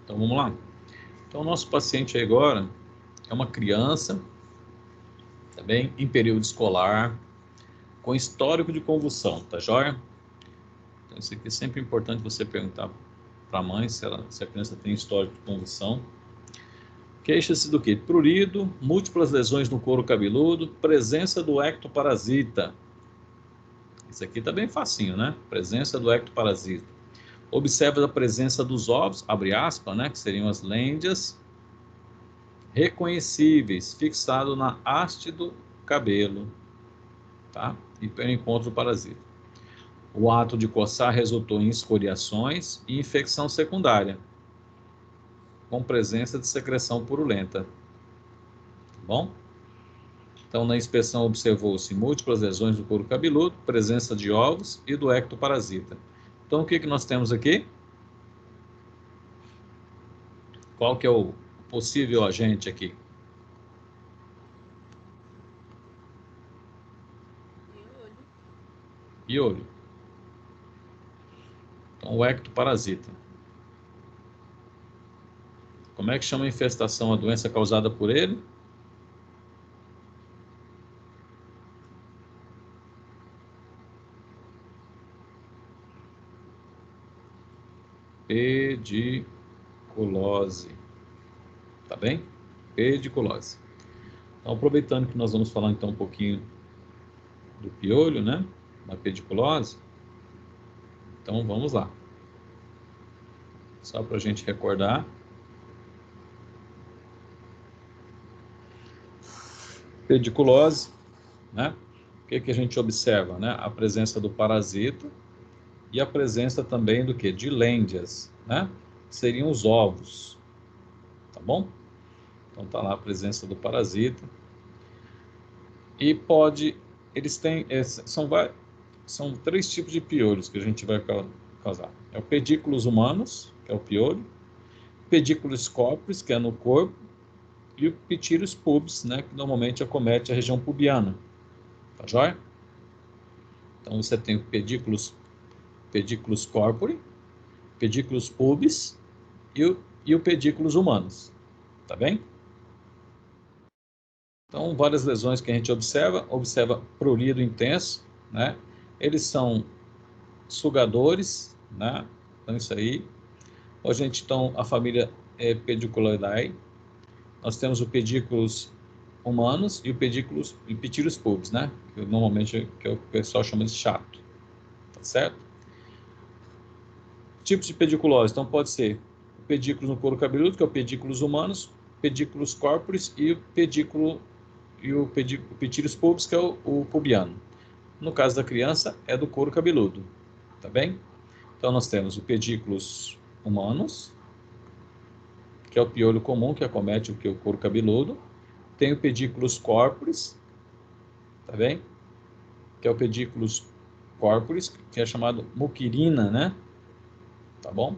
Então, vamos lá. Então, o nosso paciente aí agora é uma criança, tá bem? Em período escolar, com histórico de convulsão, tá joia? Então, isso aqui é sempre importante você perguntar para a mãe se a criança tem histórico de convulsão. Queixa-se do quê? Prurido, múltiplas lesões no couro cabeludo, presença do ectoparasita. Isso aqui tá bem facinho, né? Presença do ectoparasita. Observa a presença dos ovos, abre aspas, né? Que seriam as lêndias reconhecíveis, fixado na haste do cabelo, tá? E pelo encontro do parasita. O ato de coçar resultou em escoriações e infecção secundária, com presença de secreção purulenta. Tá bom? Então, na inspeção observou-se múltiplas lesões do couro cabeludo, presença de ovos e do ectoparasita. Então, o que nós temos aqui? Qual que é o possível agente aqui? Piolho. Então, o ectoparasita. Como é que chama a infestação, a doença causada por ele? Pediculose. Tá bem? Pediculose. Então, aproveitando que nós vamos falar então um pouquinho do piolho, né? Da pediculose. Então, vamos lá. Só para a gente recordar. Pediculose, né? O que a gente observa, né? A presença do parasita e a presença também do que? De lêndias, né? Seriam os ovos, tá bom? Então tá lá a presença do parasita. E eles têm, são 3 tipos de piolhos que a gente vai causar. É o pedículos humanos, que é o piolho, pedículos corpus, que é no corpo, e o pitírus pubis, né, que normalmente acomete a região pubiana. Tá joia? Então você tem o pedículos corpore, pedículos pubis e o pedículos humanos. Tá bem? Então, várias lesões que a gente observa prurido intenso, né? Eles são sugadores, né? Então, isso aí. A gente, então, a família Pediculoidae. Nós temos o pedículos humanos e o pitírus pubis, né? Que normalmente que o pessoal chama de chato, tá certo? Tipos de pediculose, então pode ser o pedículo no couro cabeludo, que é o pedículos humanos, pedículos corporis e o pitírus pubis, que é o pubiano. No caso da criança, é do couro cabeludo, tá bem? Então nós temos o pedículos humanos, que é o piolho comum que acomete o couro cabeludo. Tem o pedículos corporis, tá bem? Que é o pedículos corporis, que é chamado muquirina, né? Tá bom?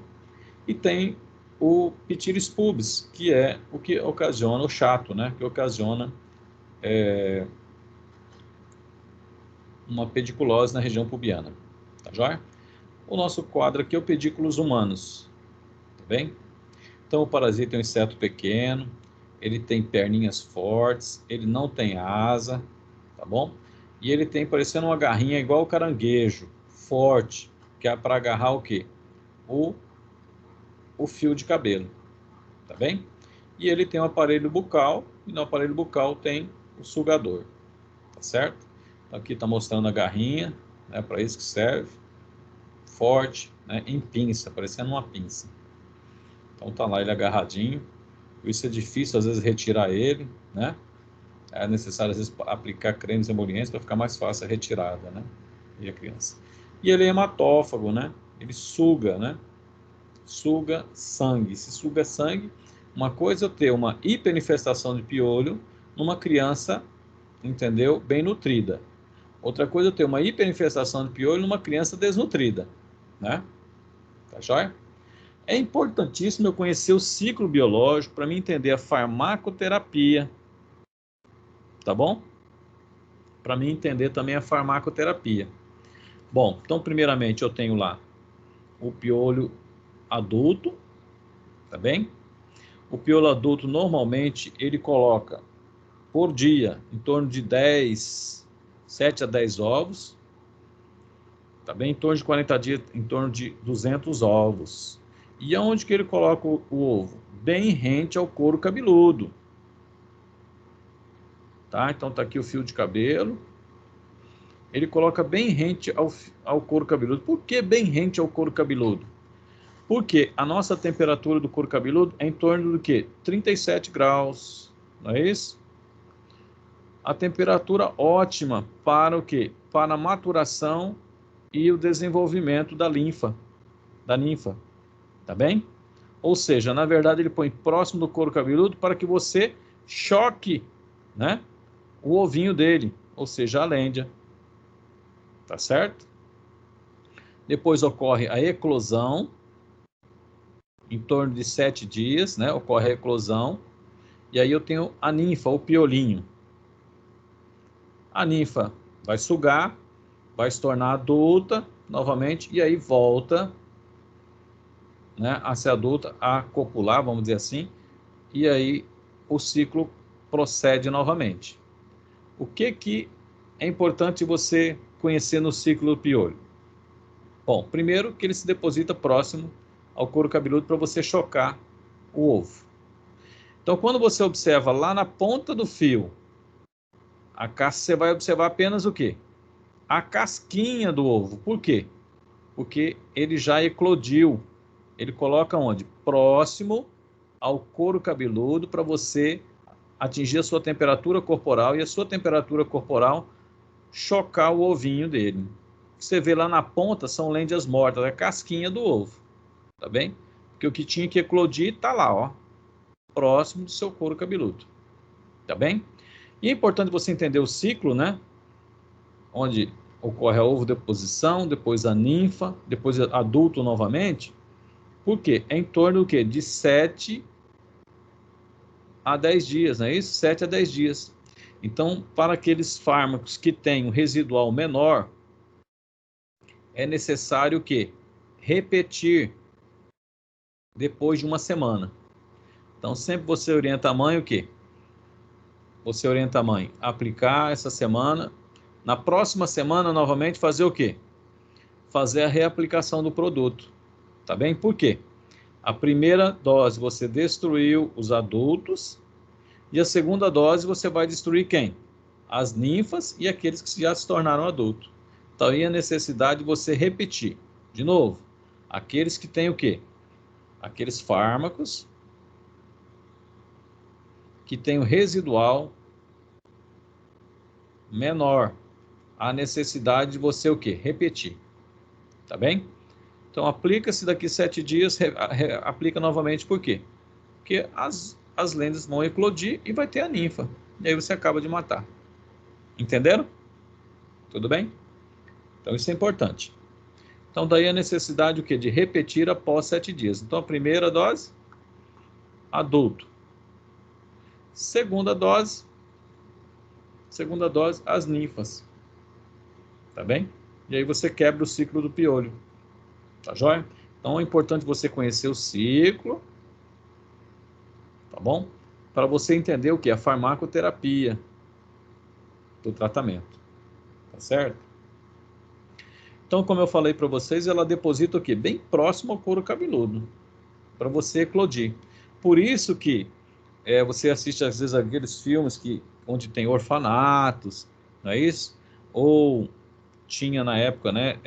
E tem o pitírus pubis, que é o que ocasiona o chato, né? Que ocasiona uma pediculose na região pubiana, tá joia? O nosso quadro aqui é o pedículos humanos, tá bem? Então, o parasita é um inseto pequeno, ele tem perninhas fortes, ele não tem asa, tá bom? E ele tem parecendo uma garrinha igual o caranguejo, forte, que é para agarrar o quê? O fio de cabelo, tá bem? E ele tem um aparelho bucal, e no aparelho bucal tem o sugador, tá certo? Então, aqui está mostrando a garrinha, né, para isso que serve, forte, né, em pinça, parecendo uma pinça. Então tá lá ele agarradinho, por isso é difícil às vezes retirar ele, né? É necessário às vezes aplicar cremes emolientes para ficar mais fácil a retirada, né? E a criança. E ele é hematófago, né? Ele suga, né? Suga sangue. Se suga sangue, uma coisa é eu ter uma hiperinfestação de piolho numa criança, entendeu? Bem nutrida. Outra coisa é eu ter uma hiperinfestação de piolho numa criança desnutrida, né? Tá joia? É importantíssimo eu conhecer o ciclo biológico para mim entender a farmacoterapia, tá bom? Para mim entender também a farmacoterapia. Bom, então primeiramente eu tenho lá o piolho adulto, tá bem? O piolho adulto, normalmente, ele coloca por dia em torno de 7 a 10 ovos, tá bem? Em torno de 40 dias, em torno de 200 ovos. E aonde que ele coloca o ovo? Bem rente ao couro cabeludo, tá? Então tá aqui o fio de cabelo. Ele coloca bem rente ao couro cabeludo. Por que bem rente ao couro cabeludo? Porque a nossa temperatura do couro cabeludo é em torno do quê? 37 graus, não é isso? A temperatura ótima para o quê? Para a maturação e o desenvolvimento da ninfa, tá bem? Ou seja, na verdade ele põe próximo do couro cabeludo para que você choque, né, o ovinho dele, ou seja, a lêndia, tá certo? Depois ocorre a eclosão, em torno de 7 dias, né, ocorre a eclosão, e aí eu tenho a ninfa, o piolinho. A ninfa vai sugar, vai se tornar adulta novamente, e aí volta, né, a ser adulta, a copular, vamos dizer assim, e aí o ciclo procede novamente. O que é importante você conhecer no ciclo do piolho? Bom, primeiro que ele se deposita próximo ao couro cabeludo para você chocar o ovo. Então, quando você observa lá na ponta do fio, você vai observar apenas o quê? A casquinha do ovo. Por quê? Porque ele já eclodiu. Ele coloca onde? Próximo ao couro cabeludo para você atingir a sua temperatura corporal e a sua temperatura corporal chocar o ovinho dele. Você vê lá na ponta são lêndias mortas, é a casquinha do ovo, tá bem? Porque o que tinha que eclodir tá lá, ó, próximo do seu couro cabeludo, tá bem? E é importante você entender o ciclo, né? Onde ocorre a ovodeposição, depois a ninfa, depois adulto novamente. Por quê? É em torno do quê? De 7 a 10 dias, não é isso? 7 a 10 dias. Então, para aqueles fármacos que têm um residual menor, é necessário o quê? Repetir depois de uma semana. Então, sempre você orienta a mãe o quê? Você orienta a mãe a aplicar essa semana. Na próxima semana, novamente, fazer o quê? Fazer a reaplicação do produto. Tá bem? Por quê? A primeira dose você destruiu os adultos e a segunda dose você vai destruir quem? As ninfas e aqueles que já se tornaram adultos. Então, aí a necessidade de você repetir. De novo, aqueles que têm o quê? Aqueles fármacos que têm o residual menor. A necessidade de você o quê? Repetir. Tá bem? Então, aplica-se daqui 7 dias, aplica novamente. Por quê? Porque as lêndias vão eclodir e vai ter a ninfa. E aí você acaba de matar. Entenderam? Tudo bem? Então, isso é importante. Então, daí a necessidade o quê? De repetir após 7 dias. Então, a primeira dose, adulto. Segunda dose, as ninfas. Tá bem? E aí você quebra o ciclo do piolho. Tá joia? Então, é importante você conhecer o ciclo, tá bom? Para você entender o que? A farmacoterapia do tratamento. Tá certo? Então, como eu falei para vocês, ela deposita o quê? Bem próximo ao couro cabeludo, para você eclodir. Por isso que você assiste às vezes aqueles filmes onde tem orfanatos, não é isso? Ou tinha na época, né,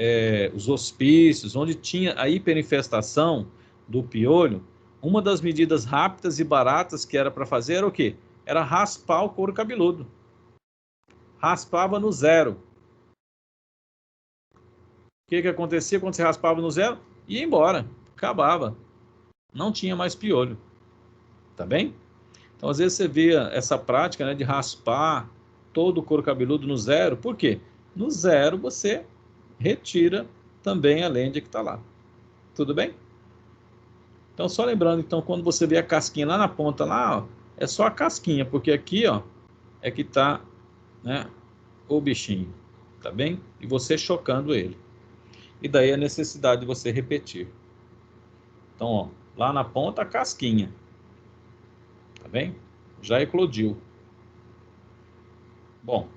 os hospícios, onde tinha a hiperinfestação do piolho. Uma das medidas rápidas e baratas que era para fazer era o quê? Era raspar o couro cabeludo. Raspava no zero. O que acontecia quando você raspava no zero? Ia embora, acabava. Não tinha mais piolho. Tá bem? Então, às vezes você vê essa prática, né, de raspar todo o couro cabeludo no zero. Por quê? No zero você retira também a lêndia que está lá. Tudo bem? Então, só lembrando, então, quando você vê a casquinha lá na ponta, lá, ó, é só a casquinha, porque aqui, ó, é que está, né, o bichinho, tá bem? E você chocando ele. E daí a necessidade de você repetir. Então, ó, Lá na ponta, a casquinha. Tá bem? Já eclodiu. Bom,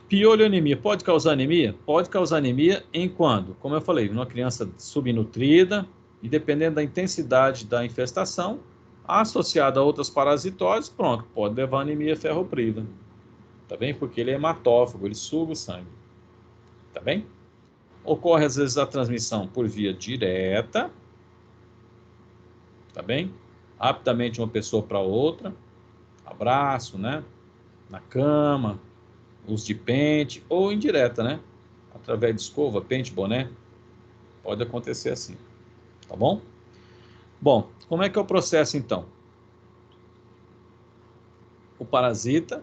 piolho e anemia. Pode causar anemia? Pode causar anemia em quando? Como eu falei, numa criança subnutrida, e dependendo da intensidade da infestação, associada a outras parasitoses, pronto, pode levar a anemia ferroprida. Tá bem? Porque ele é hematófago, ele suga o sangue. Tá bem? Ocorre às vezes a transmissão por via direta, tá bem? Rapidamente uma pessoa para outra, abraço, né? Na cama, uso de pente, ou indireta, né? Através de escova, pente, boné, pode acontecer assim, tá bom? Bom, como é que é o processo então? O parasita,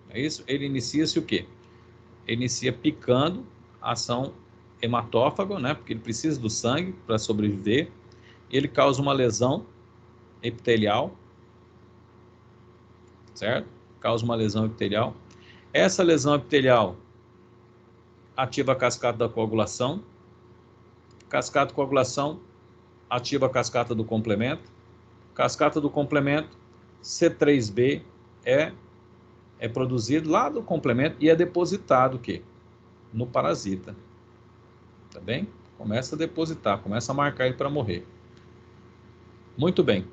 é isso? Ele inicia-se o quê? Ele inicia picando a ação hematófaga, né? Porque ele precisa do sangue para sobreviver. Ele causa uma lesão epitelial, certo? Causa uma lesão epitelial. Essa lesão epitelial ativa a cascata da coagulação. Cascata de coagulação ativa a cascata do complemento. Cascata do complemento, C3b é produzido lá do complemento e é depositado o quê? No parasita. Tá bem? Começa a depositar, começa a marcar ele para morrer. Muito bem.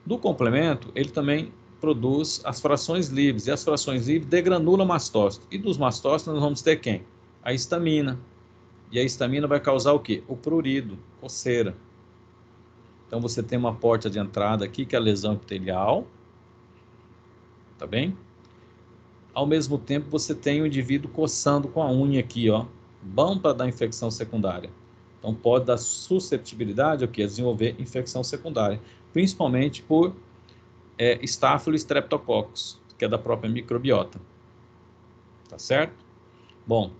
Do complemento, ele também produz as frações livres, e as frações livres degranulam mastócito. E dos mastócitos nós vamos ter quem? A histamina. E a histamina vai causar o quê? O prurido, coceira. Então você tem uma porta de entrada aqui, que é a lesão epitelial, tá bem? Ao mesmo tempo você tem o indivíduo coçando com a unha aqui, ó, bom para dar infecção secundária. Então pode dar susceptibilidade ao que? A desenvolver infecção secundária, principalmente por Staphylococcus streptococcus, que é da própria microbiota. Tá certo? Bom,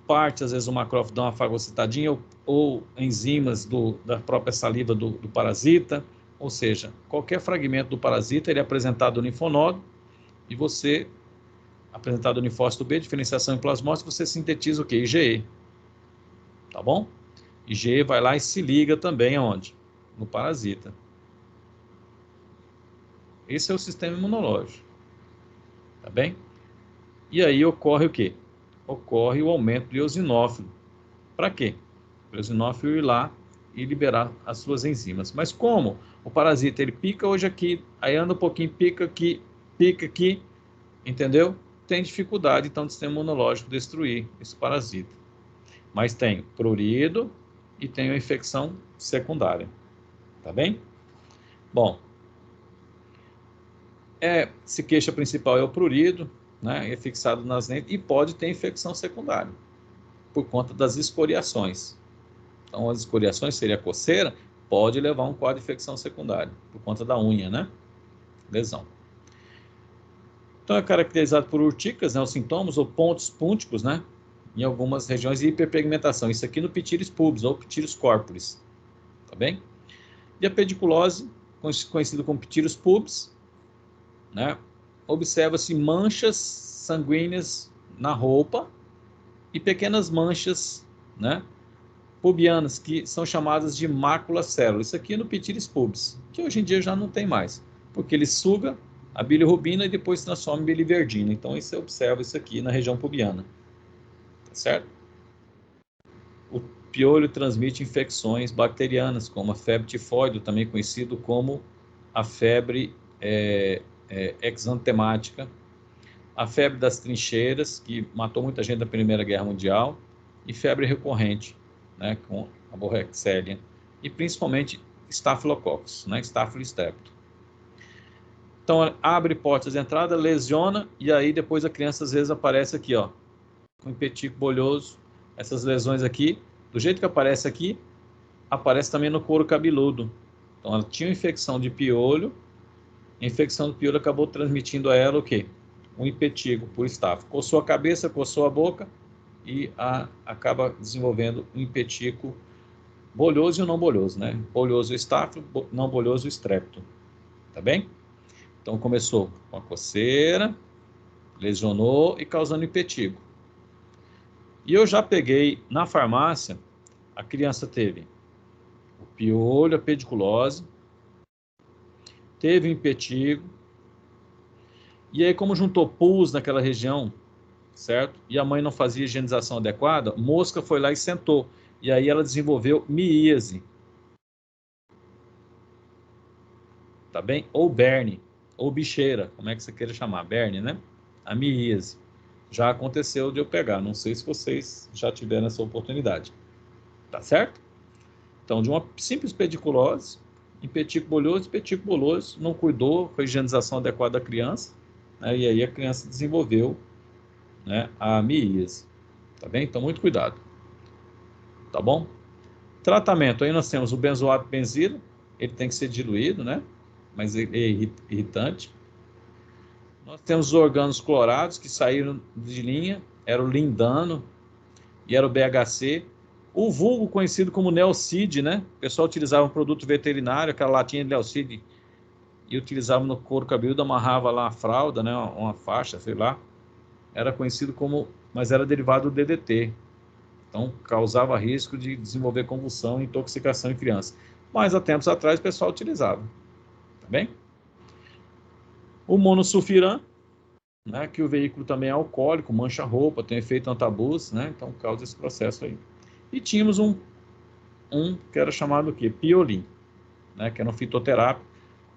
parte, às vezes, o macrófago dá uma fagocitadinha ou enzimas da própria saliva do parasita, ou seja, qualquer fragmento do parasita, ele é apresentado no linfonodo e você, apresentado no linfócito B, diferenciação em plasmócito, você sintetiza o quê? IgE. Tá bom? IgE vai lá e se liga também aonde? No parasita. Esse é o sistema imunológico. Tá bem? E aí ocorre o quê? Ocorre o aumento do eosinófilo. Para quê? O eosinófilo ir lá e liberar as suas enzimas. Mas como? O parasita, ele pica hoje aqui, aí anda um pouquinho, pica aqui, entendeu? Tem dificuldade, então, do sistema imunológico destruir esse parasita. Mas tem prurido e tem a infecção secundária. Tá bem? Bom, se queixa principal é o prurido, né? É fixado nas lentes e pode ter infecção secundária por conta das escoriações. Então, as escoriações seria coceira, pode levar a um quadro de infecção secundária, por conta da unha, né? Lesão. Então, é caracterizado por urticas, né? Os sintomas, ou pontos púnticos, né? Em algumas regiões, e hiperpigmentação. Isso aqui no Pityris pubis, ou Pityris corporis. Tá bem? E a pediculose, conhecido como Pityris pubis, né? Observa-se manchas sanguíneas na roupa e pequenas manchas, né? Pubianas, que são chamadas de mácula célula. Isso aqui é no Pityris pubis, que hoje em dia já não tem mais, porque ele suga a bilirrubina e depois se transforma em biliverdina. Então, você observa isso aqui na região pubiana. Tá certo? O piolho transmite infecções bacterianas, como a febre tifoide, também conhecido como a febre exantemática, a febre das trincheiras, que matou muita gente na Primeira Guerra Mundial, e febre recorrente, né, com a borrexélia, e principalmente estafilococcus, né, Staphylococcus strepto. Então, abre portas de entrada, lesiona, e aí depois a criança às vezes aparece aqui, ó, com impetigo bolhoso, essas lesões aqui, do jeito que aparece aqui, aparece também no couro cabeludo. Então, ela tinha infecção de piolho, a infecção do piolho acabou transmitindo a ela o quê? Um impetigo por estáfilo. Coçou a cabeça, coçou a boca e acaba desenvolvendo um impetigo bolhoso e não bolhoso, né? Bolhoso o estáfilo, não bolhoso o estrepto. Tá bem? Então começou com a coceira, lesionou e causando impetigo. E eu já peguei na farmácia A criança teve o piolho, a pediculose, teve o impetigo, e aí como juntou pus naquela região, certo? E a mãe não fazia higienização adequada, mosca foi lá e sentou, e aí ela desenvolveu miíase, tá bem? Ou berne, ou bicheira, como é que você queira chamar, berne, né? A miíase. Já aconteceu de eu pegar, não sei se vocês já tiveram essa oportunidade, tá certo? Então, de uma simples pediculose, impetigo bolhoso, não cuidou com a higienização adequada da criança, né? E aí a criança desenvolveu, né, a miíase, tá bem? Então, muito cuidado, tá bom? Tratamento, aí nós temos o benzoato benzilo, ele tem que ser diluído, né? Mas ele é irritante. Nós temos os organos clorados que saíram de linha, era o lindano e era o BHC. O vulgo conhecido como Neocid, né? O pessoal utilizava um produto veterinário, aquela latinha de Neocid, e utilizava no couro cabeludo, amarrava lá a fralda, né? Uma faixa, sei lá. Era conhecido como, mas era derivado do DDT. Então, causava risco de desenvolver convulsão e intoxicação em criança. Mas há tempos atrás o pessoal utilizava, tá bem? O monosulfiram, né, que o veículo também é alcoólico, mancha a roupa, tem efeito antabus, né, então causa esse processo aí. E tínhamos um que era chamado o quê? Piolim, né, que era um fitoterápico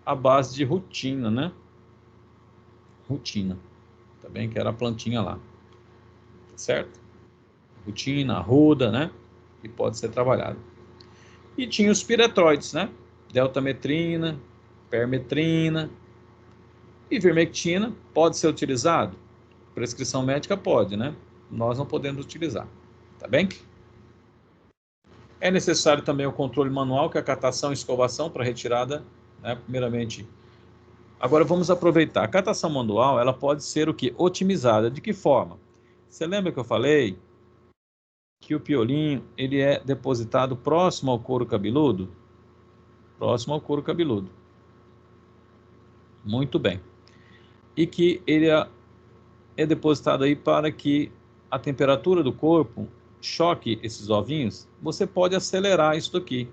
à base de rutina, né? Rutina, tá bem? Que era a plantinha lá, certo? Rutina, arruda, né? Que pode ser trabalhado. E tinha os piretroides, né? Deltametrina, permetrina, ivermectina pode ser utilizado? Prescrição médica pode, né? Nós não podemos utilizar, tá bem? É necessário também o controle manual, que é a catação e escovação para retirada, né? Primeiramente. Agora vamos aproveitar. A catação manual, ela pode ser o quê? Otimizada. De que forma? Você lembra que eu falei que o piolinho, ele é depositado próximo ao couro cabeludo? Próximo ao couro cabeludo. Muito bem. E que ele é depositado aí para que a temperatura do corpo choque esses ovinhos. Você pode acelerar isso daqui.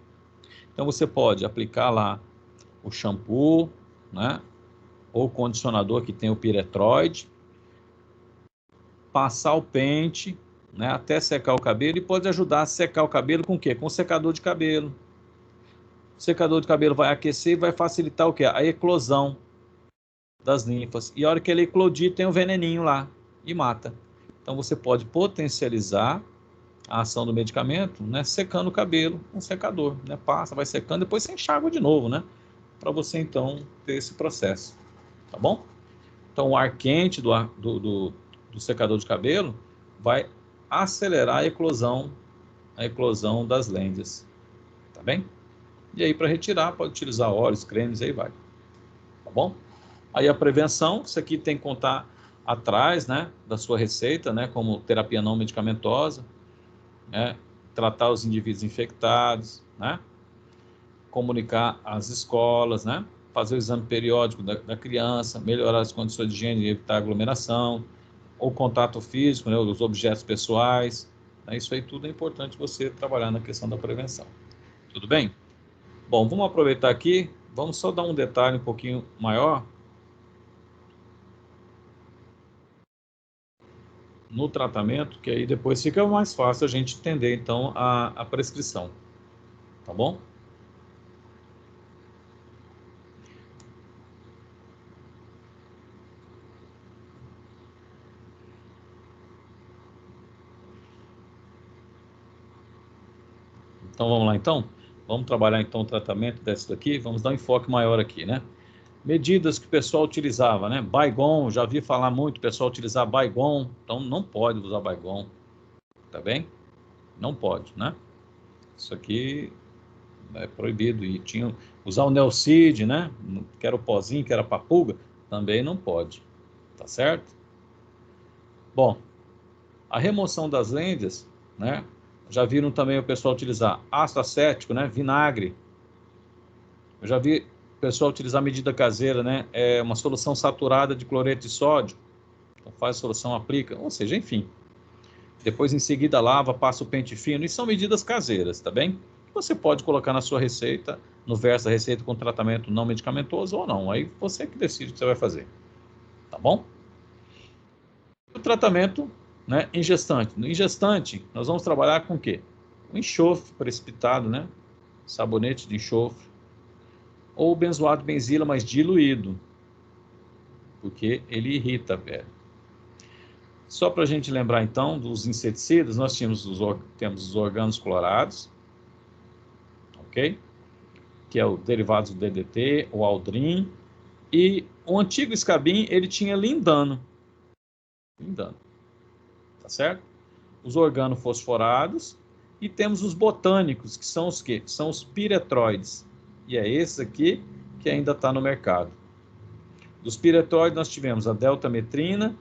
Então você pode aplicar lá o shampoo, né? Ou condicionador que tem o piretroide, passar o pente, né, até secar o cabelo, e pode ajudar a secar o cabelo com o quê? Com o secador de cabelo. O secador de cabelo vai aquecer e vai facilitar o quê? A eclosão das linfas. E a hora que ele eclodir, tem um veneninho lá e mata. Então você pode potencializar a ação do medicamento, né, secando o cabelo com um secador, né, passa, vai secando, depois você enxágua de novo, né, para você então ter esse processo, tá bom? Então o ar quente do secador de cabelo vai acelerar a eclosão das lêndias, tá bem? E aí para retirar pode utilizar óleos, cremes, aí vai, tá bom? Aí a prevenção, isso aqui tem que contar atrás, né, da sua receita, né, como terapia não medicamentosa, né, tratar os indivíduos infectados, né, comunicar às escolas, né, fazer o exame periódico da criança, melhorar as condições de higiene e evitar aglomeração, o contato físico, né, os objetos pessoais, né, isso aí tudo é importante você trabalhar na questão da prevenção. Tudo bem? Bom, vamos aproveitar aqui, vamos só dar um detalhe um pouquinho maior no tratamento, que aí depois fica mais fácil a gente entender, então, a prescrição, tá bom? Então, vamos lá, então? Vamos trabalhar, então, o tratamento dessa daqui, vamos dar um enfoque maior aqui, né? Medidas que o pessoal utilizava, né? Baygon, já vi falar muito o pessoal utilizar Baygon, então não pode usar Baygon, tá bem? Não pode, né? Isso aqui é proibido. E tinha usar o Neocid, né? Que era o pozinho, que era para pulga, também não pode, tá certo? Bom, a remoção das lêndias, né? Já viram também o pessoal utilizar ácido acético, né? Vinagre. Eu já vi o pessoal utilizar medida caseira, né? É uma solução saturada de cloreto de sódio. Então faz a solução, aplica, ou seja, enfim. Depois, em seguida, lava, passa o pente fino. E são medidas caseiras, tá bem? Você pode colocar na sua receita, no verso da receita com tratamento não medicamentoso ou não. Aí você que decide o que você vai fazer, tá bom? O tratamento, né, em gestante. Em gestante, nós vamos trabalhar com o quê? O enxofre precipitado, né? Sabonete de enxofre. Ou benzoato benzila, mas diluído, porque ele irrita a pele. Só para a gente lembrar, então, dos inseticidas, nós temos os organos clorados, ok? Que é o derivado do DDT, o Aldrin, e o antigo Scabin, ele tinha lindano, tá certo? Os organofosforados, e temos os botânicos, que são os quê? São os piretroides, e é esse aqui que ainda está no mercado. Dos piretroides nós tivemos a deltametrina,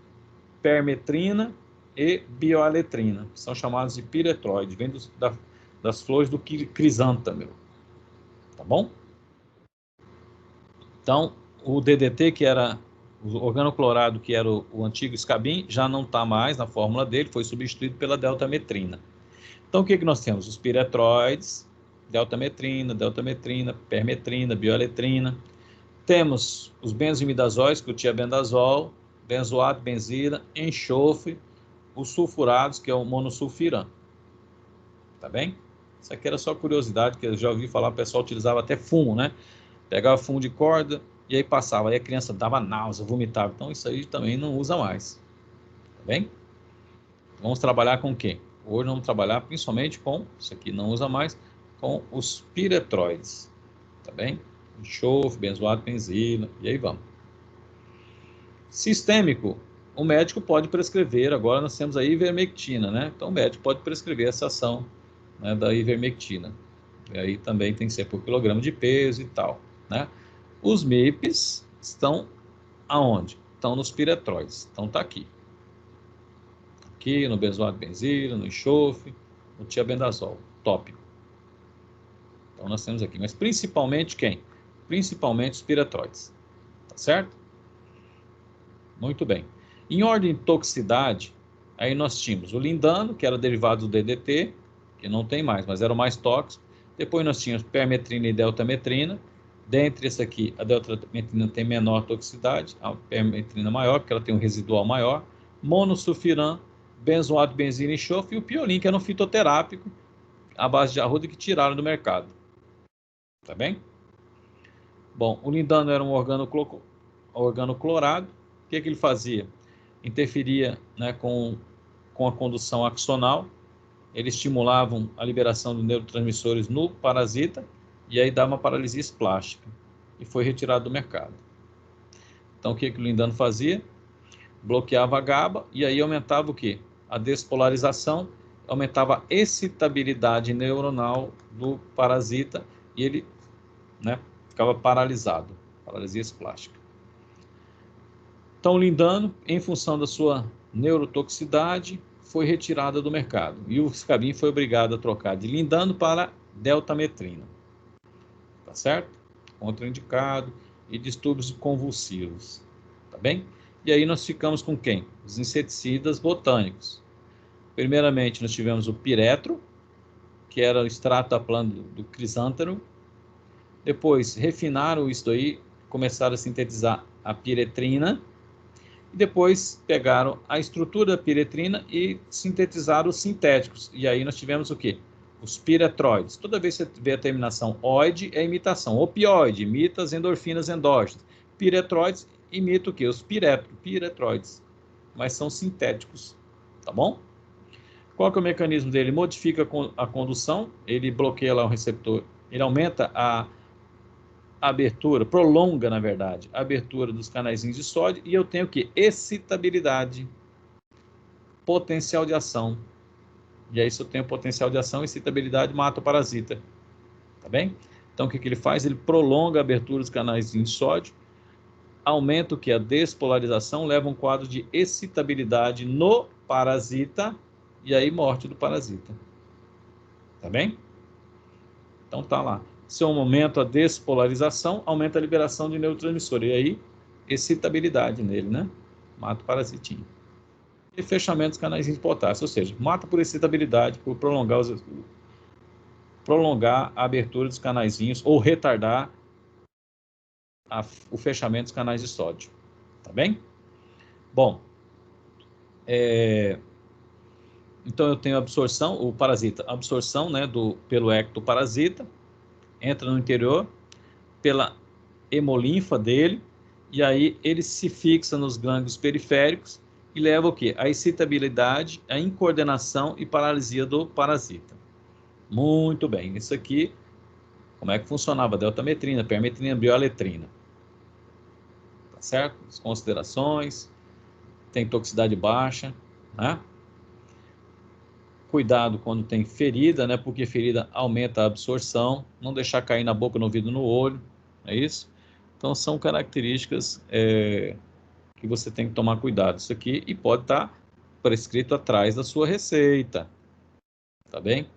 permetrina e bioaletrina, que são chamados de piretroides, vem das flores do crisântemo, tá bom? Então, o DDT, que era o organoclorado, que era o antigo Scabin, já não está mais na fórmula dele, foi substituído pela deltametrina. Então, o que nós temos? Os piretroides, deltametrina, permetrina, bioaletrina. Temos os benzoimidazóis, que é o tiabendazol, benzoato, benzila, enxofre, os sulfurados, que é o monossulfiram. Tá bem? Isso aqui era só curiosidade, que eu já ouvi falar, o pessoal utilizava até fumo, né? Pegava fumo de corda e aí passava. Aí a criança dava náusea, vomitava. Então isso aí também não usa mais. Tá bem? Vamos trabalhar com o quê? Hoje vamos trabalhar principalmente com, isso aqui não usa mais, com os piretroides. Tá bem? Enxofre, benzoato, benzila, e aí vamos. Sistêmico, o médico pode prescrever, agora nós temos a ivermectina, né? Então o médico pode prescrever essa ação, né, da ivermectina. E aí também tem que ser por quilograma de peso e tal, né? Os MIPs estão aonde? Estão nos piretroides. Então tá aqui. Aqui no benzoato benzila, no enxofre, no tiabendazol, tópico. Então nós temos aqui, mas principalmente quem? Principalmente os piretroides. Tá certo? Muito bem. Em ordem de toxicidade, aí nós tínhamos o lindano, que era derivado do DDT, que não tem mais, mas era o mais tóxico. Depois nós tínhamos permetrina e deltametrina. Dentre esse aqui, a deltametrina tem menor toxicidade, a permetrina maior, porque ela tem um residual maior. Monossulfiram, benzoato, benzina e enxofre, e o piolin, que era um fitoterápico, à base de arruda, que tiraram do mercado. Tá bem? Bom, o lindano era um organoclorado. O que ele fazia? Interferia, né, com a condução axonal. Eles estimulavam a liberação de neurotransmissores no parasita e aí dá uma paralisia esplástica. E foi retirado do mercado. Então, o que o lindano fazia? Bloqueava a GABA e aí aumentava o quê? A despolarização, aumentava a excitabilidade neuronal do parasita e ele, né, ficava paralisado, paralisia esplástica. Então, o lindano, em função da sua neurotoxicidade, foi retirada do mercado. E o Scabin foi obrigado a trocar de lindano para deltametrina. Tá certo? Contraindicado e distúrbios convulsivos. Tá bem? E aí nós ficamos com quem? Os inseticidas botânicos. Primeiramente, nós tivemos o piretro, que era o extrato da planta do crisântemo. Depois, refinaram isso daí, começaram a sintetizar a piretrina. E depois pegaram a estrutura da piretrina e sintetizaram os sintéticos. E aí nós tivemos o quê? Os piretroides. Toda vez que você vê a terminação oide, é imitação. Opioide imita as endorfinas endógenas. Piretroides imita o quê? Os piretroides. Mas são sintéticos. Tá bom? Qual que é o mecanismo dele? Modifica a condução, ele bloqueia lá o receptor, ele aumenta a abertura, prolonga, na verdade, a abertura dos canaizinhos de sódio, e eu tenho o quê? Excitabilidade, potencial de ação. E aí, se eu tenho potencial de ação, excitabilidade, mata o parasita. Tá bem? Então, o que ele faz? Ele prolonga a abertura dos canaizinhos de sódio, aumenta o que? A despolarização, leva um quadro de excitabilidade no parasita, e aí morte do parasita. Tá bem? Então, tá lá. Se aumenta a despolarização, aumenta a liberação de neurotransmissor. E aí, excitabilidade nele, né? Mata o parasitinho. e fechamento dos canais de potássio, ou seja, mata por excitabilidade, por prolongar a abertura dos canaizinhos ou retardar o fechamento dos canais de sódio, tá bem? Bom, então eu tenho a absorção, o parasita, absorção, né, pelo ectoparasita, entra no interior, pela hemolinfa dele, e aí ele se fixa nos gânglios periféricos e leva o quê? A excitabilidade, a incoordenação e paralisia do parasita. Muito bem, isso aqui, como é que funcionava? Deltametrina, permetrina, bioaletrina. Tá certo? As considerações, tem toxicidade baixa, né? Cuidado quando tem ferida, né? Porque ferida aumenta a absorção, não deixar cair na boca, no ouvido, no olho, é isso? Então são características que você tem que tomar cuidado. Isso aqui e pode estar prescrito atrás da sua receita, tá bem?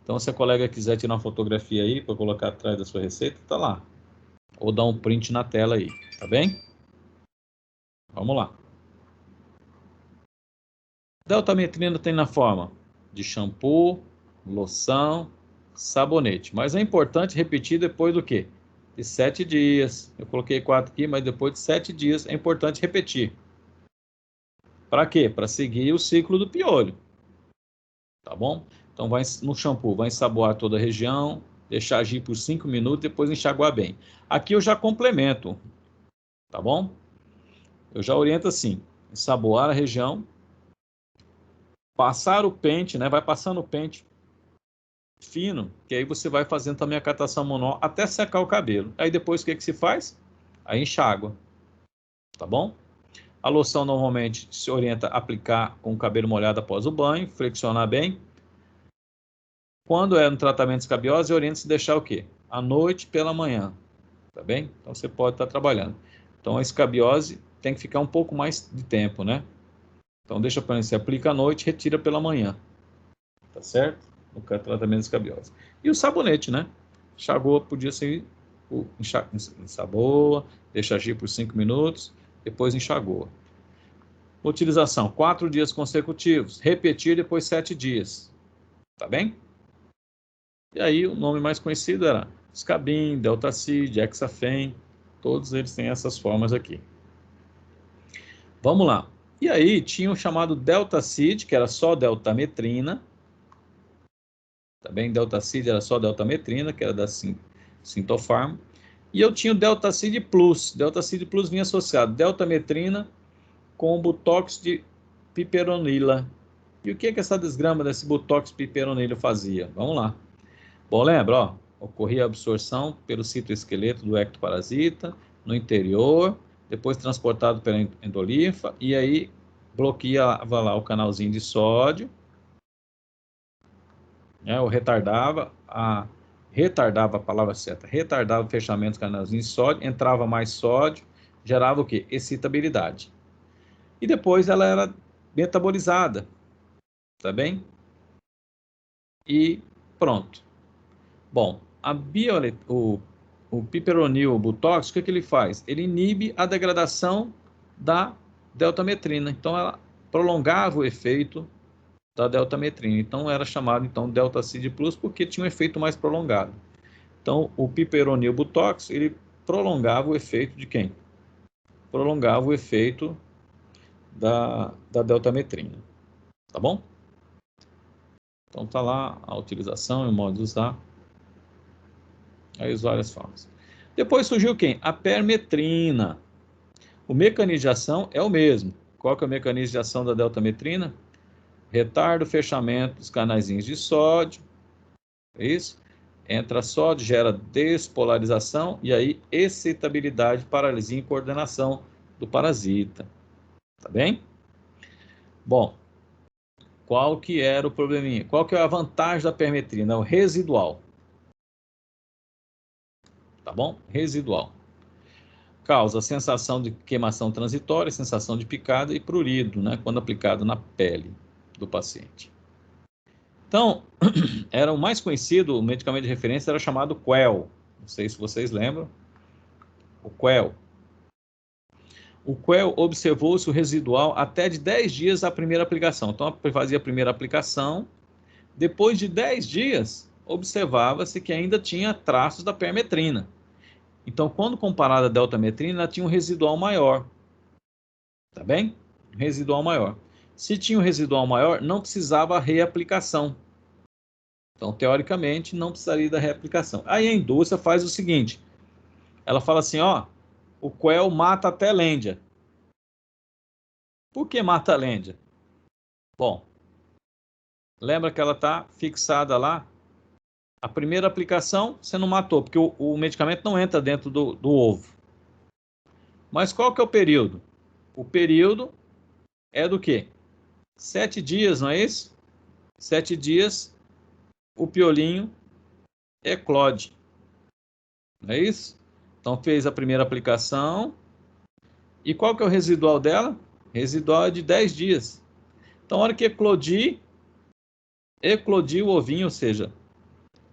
Então se a colega quiser tirar uma fotografia aí para colocar atrás da sua receita, tá lá. Ou dar um print na tela aí, tá bem? Vamos lá. Deltametrina tem na forma de shampoo, loção, sabonete. Mas é importante repetir depois do quê? De 7 dias. Eu coloquei 4 aqui, mas depois de 7 dias é importante repetir. Para quê? Para seguir o ciclo do piolho. Tá bom? Então vai no shampoo, vai ensaboar toda a região, deixar agir por 5 minutos, depois enxaguar bem. Aqui eu já complemento, tá bom? Eu já oriento assim, ensaboar a região, passar o pente, né? Vai passando o pente fino, que aí você vai fazendo também a catação manual até secar o cabelo. Aí depois o que se faz? Aí enxágua, tá bom? A loção normalmente se orienta a aplicar com o cabelo molhado após o banho, flexionar bem. Quando é no tratamento de escabiose, orienta-se deixar o quê? À noite pela manhã, tá bem? Então você pode estar trabalhando. Então a escabiose tem que ficar um pouco mais de tempo, né? Então deixa para você aplica à noite, retira pela manhã, tá certo? No tratamento de escabiose. E o sabonete, né? Enxagou, podia ser ensaboa, deixa agir por 5 minutos, depois enxagou. Utilização, 4 dias consecutivos, repetir depois 7 dias, tá bem? E aí o nome mais conhecido era Scabin, Deltacid, Hexafen, todos eles têm essas formas aqui. Vamos lá. E aí tinha o chamado Deltacid, que era só deltametrina. Também Deltacid era só deltametrina, que era da Sintofarm. E eu tinha o Deltacid Plus. Deltacid Plus vinha associado deltametrina com butox de piperonila. E o que essa desgrama desse butox piperonila fazia? Vamos lá. Bom, lembra, ó, ocorria a absorção pelo citoesqueleto do ectoparasita no interior, depois transportado pela endolinfa, e aí bloqueava lá o canalzinho de sódio, né, ou retardava a palavra certa, retardava o fechamento dos canalzinhos de sódio, entrava mais sódio, gerava o quê? Excitabilidade. E depois ela era metabolizada, tá bem? E pronto. Bom, o piperonil butox, o que ele faz? Ele inibe a degradação da deltametrina. Então, ela prolongava o efeito da deltametrina. Então, era chamado então Deltacid Plus porque tinha um efeito mais prolongado. Então, o piperonil butox, ele prolongava o efeito de quem? Prolongava o efeito da deltametrina. Tá bom? Então, tá lá a utilização e o modo de usar. Aí as várias formas. Depois surgiu quem? A permetrina. O mecanismo de ação é o mesmo. Qual que é o mecanismo de ação da deltametrina? Retarda o fechamento dos canaizinhos de sódio. É isso? Entra sódio, gera despolarização e aí excitabilidade, paralisia e coordenação do parasita. Tá bem? Bom, qual que era o probleminha? Qual que é a vantagem da permetrina? É o residual. Tá bom? Residual. Causa sensação de queimação transitória, sensação de picada e prurido, né, quando aplicado na pele do paciente. Então, era o mais conhecido, o medicamento de referência era chamado Quell. Não sei se vocês lembram. O Quell. o qual observou-se o residual até de 10 dias da primeira aplicação. Então, fazia a primeira aplicação, depois de 10 dias, observava-se que ainda tinha traços da permetrina. Então, quando comparada à deltametrina, ela tinha um residual maior. Tá bem? Um residual maior. Se tinha um residual maior, não precisava reaplicação. Então, teoricamente, não precisaria da reaplicação. Aí a indústria faz o seguinte, ela fala assim, ó, o Quell mata até Lândia. Por que mata a Lândia? Bom, lembra que ela está fixada lá? A primeira aplicação você não matou, porque o medicamento não entra dentro do ovo. Mas qual que é o período? O período é do quê? 7 dias, não é isso? 7 dias, o piolinho eclode. Não é isso? Então fez a primeira aplicação. E qual que é o residual dela? Residual é de 10 dias. Então, a hora que eclodiu o ovinho, ou seja,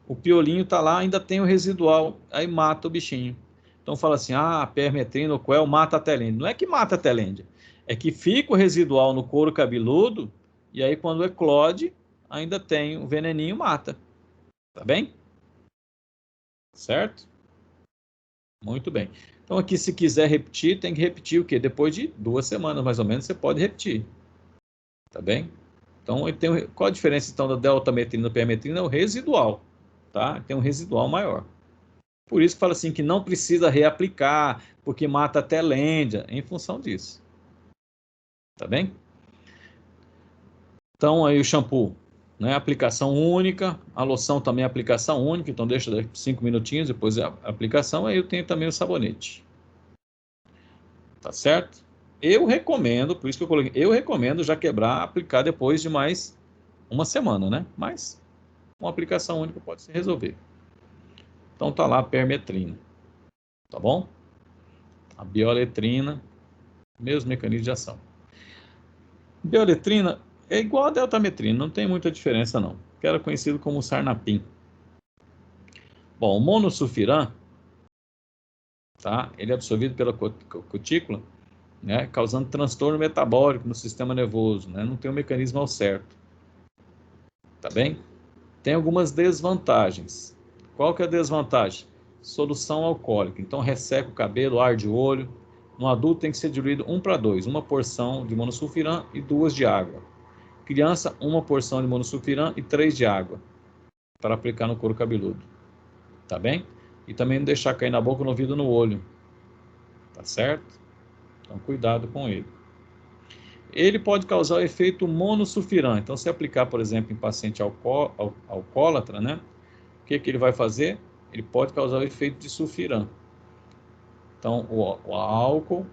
o piolinho está lá, ainda tem o residual, aí mata o bichinho. Então fala assim, a permetrina, o Quell mata a telêndia. Não é que mata a telêndia, é que fica o residual no couro cabeludo, e aí quando eclode, ainda tem o veneninho, mata. Tá bem? Certo? Muito bem. Então aqui, se quiser repetir, tem que repetir o quê? Depois de 2 semanas, mais ou menos, você pode repetir. Tá bem? Então, qual a diferença então da deltametrina e da permetrina? É o residual, tá? Tem um residual maior. Por isso que fala assim que não precisa reaplicar, porque mata até lêndia, em função disso. Tá bem? Então, aí o shampoo, né? Aplicação única, a loção também é aplicação única, então deixa 5 minutinhos, depois a aplicação, aí eu tenho também o sabonete. Tá certo? Eu recomendo, por isso que eu coloquei, eu recomendo já quebrar, aplicar depois de mais uma semana, né? Mas uma aplicação única pode se resolver. Então tá lá a permetrina, tá bom? A bioletrina, mesmo mecanismo de ação. Bioletrina é igual a deltametrina, não tem muita diferença não, que era conhecido como sarnapin. Bom, o monosulfiram, tá? Ele é absorvido pela cutícula, né? Causando transtorno metabólico no sistema nervoso, né? Não tem um mecanismo ao certo, tá bem? Tem algumas desvantagens. Qual que é a desvantagem? Solução alcoólica. Então resseca o cabelo, arde o olho. No adulto tem que ser diluído 1:2, uma porção de monosulfiram e 2 de água. Criança, uma porção de monosulfiram e 3 de água para aplicar no couro cabeludo. Tá bem? E também não deixar cair na boca, no ouvido, no olho. Tá certo? Então cuidado com ele. Ele pode causar o efeito monosulfiram. Então se aplicar, por exemplo, em paciente alcoólatra, né? O que ele vai fazer? Ele pode causar o efeito de sulfiram. Então, o álcool,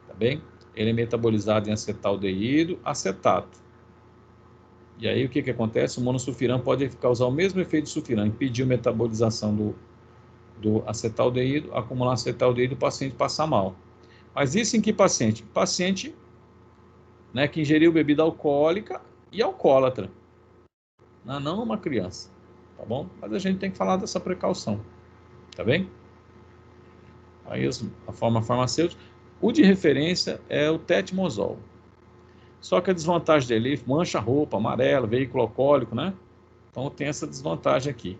tá bem? Ele é metabolizado em acetaldeído, acetato. E aí, o que acontece? O monosulfiram pode causar o mesmo efeito de sulfiram, impedir a metabolização do acetaldeído, acumular acetaldeído e o paciente passar mal. Mas isso em que paciente? Paciente, né, que ingeriu bebida alcoólica e alcoólatra. Não uma criança, tá bom? Mas a gente tem que falar dessa precaução, tá bem? Aí a forma farmacêutica. O de referência é o tetmosol. Só que a desvantagem dele mancha a roupa, amarelo, veículo alcoólico, né? Então tem essa desvantagem aqui,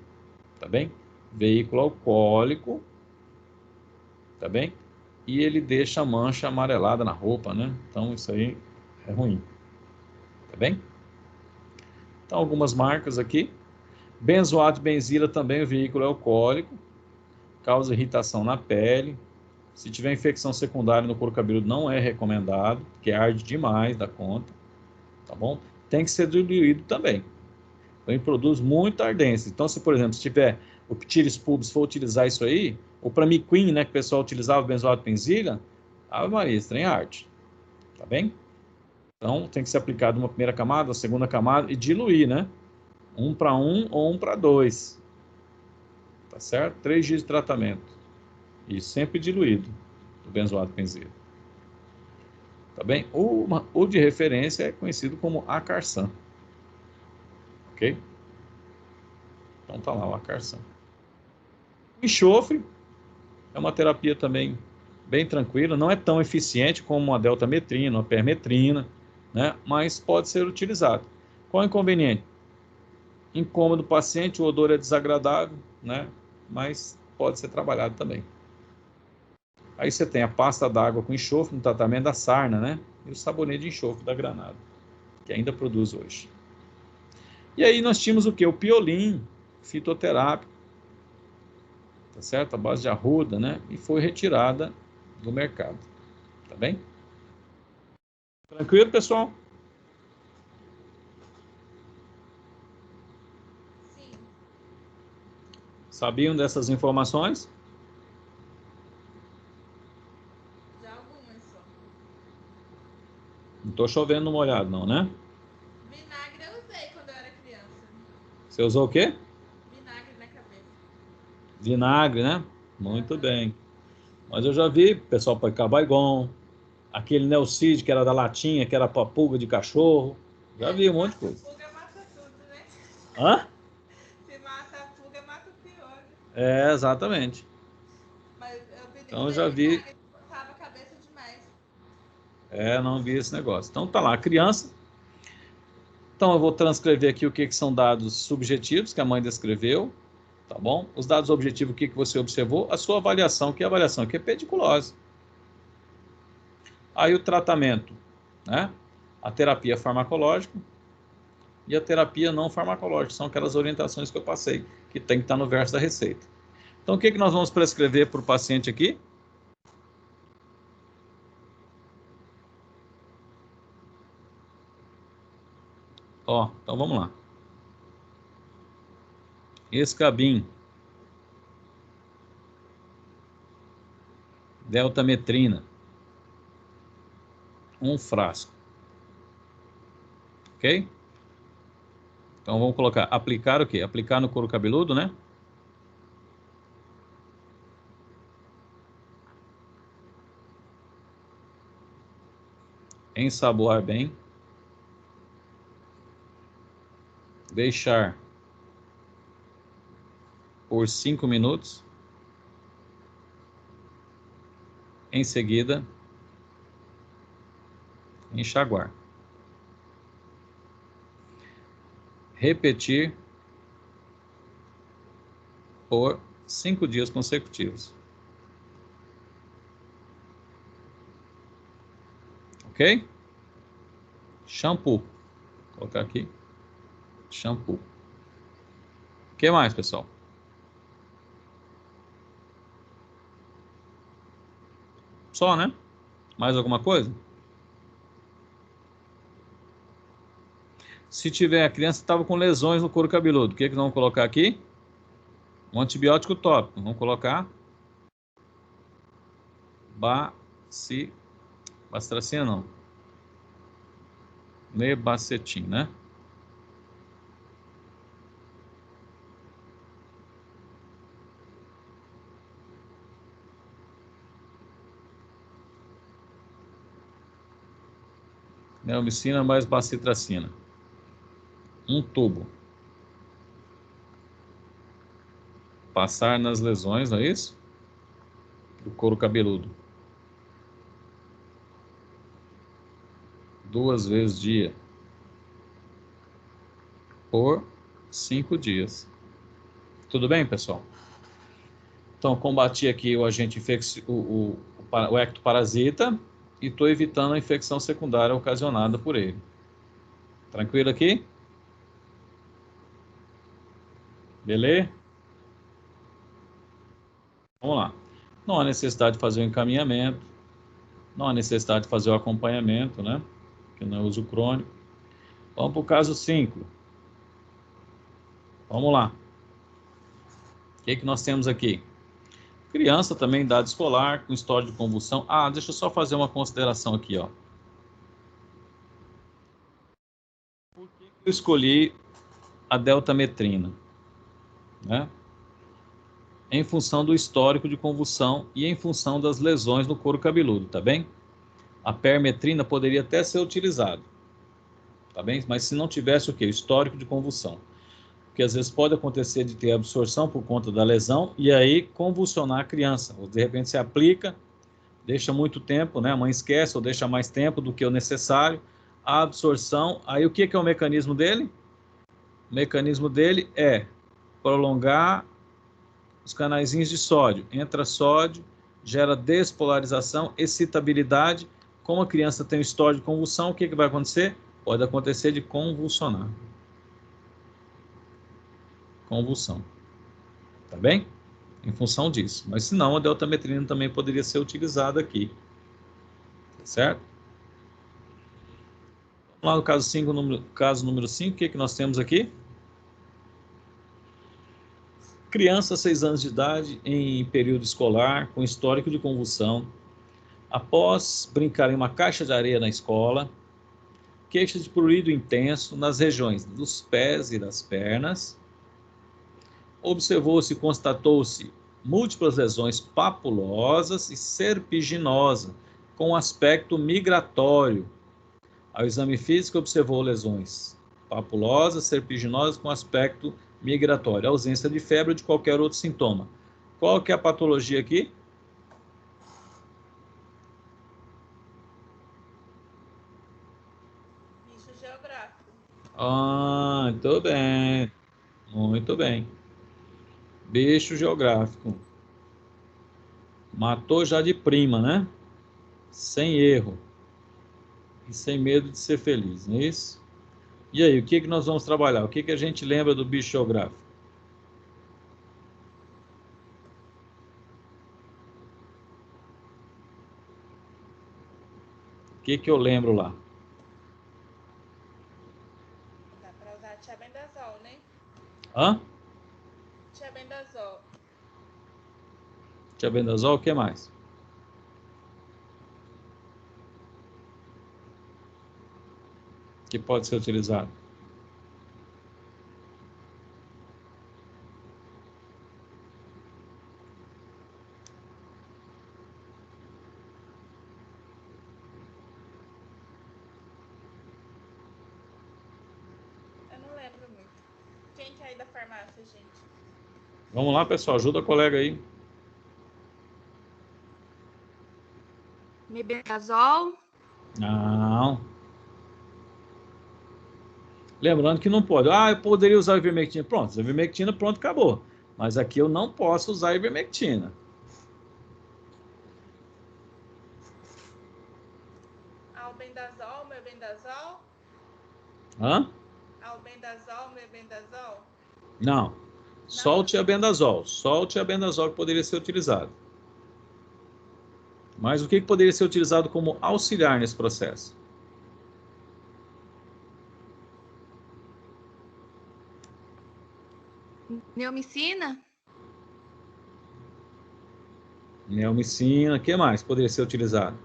tá bem? Veículo alcoólico, tá bem? E ele deixa a mancha amarelada na roupa, né? Então isso aí é ruim, tá bem? Então algumas marcas aqui. Benzoato de benzila também, o veículo é alcoólico, causa irritação na pele. Se tiver infecção secundária no couro cabeludo, não é recomendado, porque arde demais da conta, tá bom? Tem que ser diluído também. Então, ele produz muita ardência. Então, se, por exemplo, se tiver o Ptiris pubis for utilizar isso aí, ou para miquim, né, que o pessoal utilizava o benzoato de benzila, Ave Maria, esse trem arde, tá bem? Então, tem que ser aplicado uma primeira camada, uma segunda camada e diluir, né? 1:1 ou 1:2, tá certo? 3 dias de tratamento. E sempre diluído, o benzoato de benzila. Tá bem? O de referência é conhecido como Acarsan. Ok? Então tá lá o Acarsan. Enxofre é uma terapia também bem tranquila, não é tão eficiente como a deltametrina, a permetrina, né? Mas pode ser utilizado. Qual é o inconveniente? Incômodo do paciente, o odor é desagradável, né? Mas pode ser trabalhado também. Aí você tem a pasta d'água com enxofre no tratamento da sarna, né? E o sabonete de enxofre da Granada, que ainda produz hoje. E aí nós tínhamos o que? O piolim fitoterápico, tá certo? A base de arruda, né? E foi retirada do mercado, tá bem? Tranquilo, pessoal? Sim. Sabiam dessas informações? Já algumas só. Não estou chovendo no molhado, não, né? Vinagre eu usei quando eu era criança. Você usou o quê? Vinagre na cabeça. Vinagre, né? Muito Aham. bem. Mas eu já vi pessoal aplicar Baygon, aquele Neocid que era da latinha, que era para pulga de cachorro. Já É, vi se um monte de mata coisa. pulga, mata tudo, né? Hã? Se mata a pulga, mata o pior. É, exatamente. Mas eu Então eu usei já vi, vinagre, cortava a cabeça demais. não vi esse negócio. Então tá lá, a criança. Então eu vou transcrever aqui o que são dados subjetivos que a mãe descreveu, tá bom? Os dados objetivos, o que você observou, a sua avaliação, que é a avaliação, que é pediculose. Aí o tratamento, né? A terapia farmacológica e a terapia não farmacológica, são aquelas orientações que eu passei, que tem que estar no verso da receita. Então o que nós vamos prescrever para o paciente aqui? Ó, então vamos lá. Escabin, deltametrina, 1 frasco, ok? Então vamos colocar, aplicar o quê? Aplicar no couro cabeludo, né? Ensaboar bem. Deixar por 5 minutos. Em seguida, enxaguar. Repetir por 5 dias consecutivos. Ok? Shampoo. Vou colocar aqui. Shampoo. O que mais, pessoal? Só, né? Mais alguma coisa? Se tiver, a criança estava com lesões no couro cabeludo, o que nós vamos colocar aqui? Um antibiótico tópico. Vamos colocar bacitracina não. Mebacetin, né? Neomicina mais bacitracina. 1 tubo. Passar nas lesões, não é isso? Do couro cabeludo. 2 vezes dia. Por 5 dias. Tudo bem, pessoal? Então, combati aqui o agente o ectoparasita e estou evitando a infecção secundária ocasionada por ele. Tranquilo aqui? Beleza? Vamos lá. Não há necessidade de fazer o encaminhamento, não há necessidade de fazer o acompanhamento, né? Que não é uso crônico. Vamos para o caso 5. Vamos lá. O que nós temos aqui? Criança também, idade escolar, com história de convulsão. Ah, deixa eu só fazer uma consideração aqui, ó. Por que eu escolhi a deltametrina, né? Em função do histórico de convulsão e em função das lesões no couro cabeludo, tá bem? A permetrina poderia até ser utilizada, tá bem? Mas se não tivesse o quê? O histórico de convulsão. Porque às vezes pode acontecer de ter absorção por conta da lesão e aí convulsionar a criança. Ou de repente se aplica, deixa muito tempo, né? A mãe esquece ou deixa mais tempo do que o necessário. A absorção, aí o que é o mecanismo dele? O mecanismo dele é prolongar os canaizinhos de sódio. Entra sódio, gera despolarização, excitabilidade. Como a criança tem um histórico de convulsão, o que vai acontecer? Pode acontecer de convulsionar. Convulsão. Tá bem? Em função disso. Mas se não, a deltametrina também poderia ser utilizada aqui. Tá certo? Vamos lá no caso número 5, o que nós temos aqui? Criança, 6 anos de idade, em período escolar, com histórico de convulsão, após brincar em uma caixa de areia na escola, queixa de prurido intenso nas regiões dos pés e das pernas, observou-se e constatou-se múltiplas lesões papulosas e serpiginosa, com aspecto migratório. Ao exame físico, observou lesões papulosas, serpiginosas, com aspecto migratório, ausência de febre ou de qualquer outro sintoma. Qual que é a patologia aqui? Bicho geográfico. Ah, muito bem. Muito bem. Bicho geográfico. Matou já de prima, né? Sem erro. E sem medo de ser feliz, não é isso? E aí, o que nós vamos trabalhar? O que a gente lembra do bicho geográfico? O que eu lembro lá? Dá pra usar tiabendazol, né? Hã? Tiabendazol. Tiabendazol, o que mais? Que pode ser utilizado? Eu não lembro muito. Quem que é aí da farmácia, gente? Vamos lá, pessoal, ajuda a colega aí. Mebendazol. Não. Lembrando que não pode. Ah, eu poderia usar ivermectina. Pronto, ivermectina, pronto, acabou. Mas aqui eu não posso usar ivermectina. Albendazol, mebendazol. Hã? Albendazol, mebendazol. Não. Só o tiabendazol. Só o tiabendazol que poderia ser utilizado. Mas o que poderia ser utilizado como auxiliar nesse processo? Neomicina. Neomicina, o que mais poderia ser utilizado?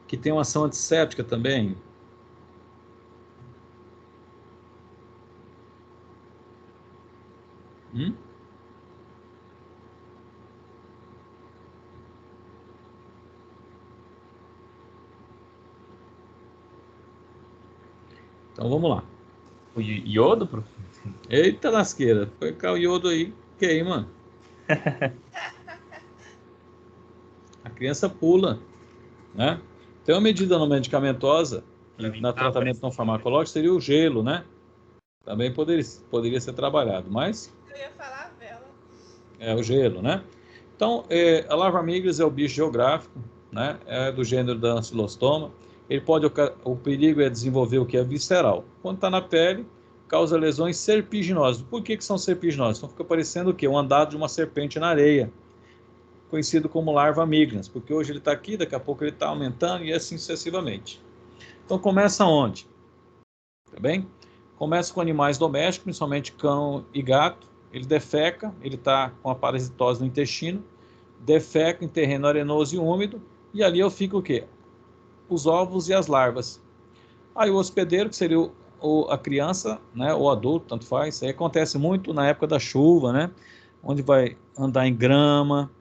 Que tem uma ação antisséptica também. Então vamos lá. O iodo, professor? Eita lasqueira, foi cá o iodo aí, queima. A criança pula, né? Tem uma medida não medicamentosa, no tratamento não farmacológico, seria o gelo, né? Também poderia ser trabalhado, mas Eu ia falar a vela. é o gelo, né? Então, a larva migris é o bicho geográfico, né? É do gênero da Ancylostoma. Ele pode, o perigo é desenvolver o que é visceral. Quando está na pele, causa lesões serpiginosas. Por que são serpiginosas? Então fica parecendo o quê? Um andado de uma serpente na areia, conhecido como larva migrans, porque hoje ele está aqui, daqui a pouco ele está aumentando e assim sucessivamente. Então começa onde? Tá bem? Começa com animais domésticos, principalmente cão e gato. Ele defeca, ele está com a parasitose no intestino, defeca em terreno arenoso e úmido, e ali eu fico o quê? Os ovos e as larvas. Aí o hospedeiro, que seria a criança, né, ou adulto, tanto faz, isso aí acontece muito na época da chuva, né, onde vai andar em grama,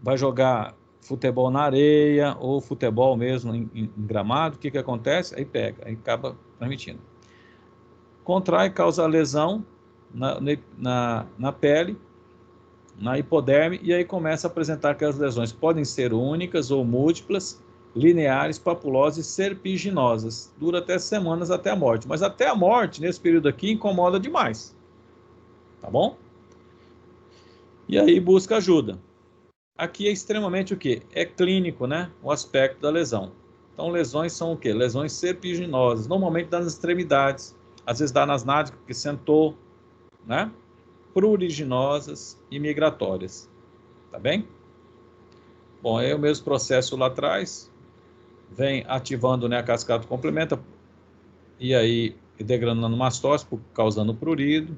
vai jogar futebol na areia ou futebol mesmo em gramado, o que acontece? Aí pega, aí acaba transmitindo. Contrai, causa lesão na pele, na hipoderme, e aí começa a apresentar aquelas lesões. Podem ser únicas ou múltiplas, lineares, papulosas e serpiginosas. Dura até semanas até a morte. Mas até a morte, nesse período aqui, incomoda demais. Tá bom? E aí busca ajuda. Aqui é extremamente o quê? É clínico, né? O aspecto da lesão. Então, lesões são o quê? Lesões serpiginosas, normalmente das extremidades. Às vezes dá nas nádegas, porque sentou, né? Pruriginosas e migratórias. Tá bem? Bom, aí o mesmo processo lá atrás, vem ativando, né, a cascata complementa, e aí degranulando mastose, causando prurido,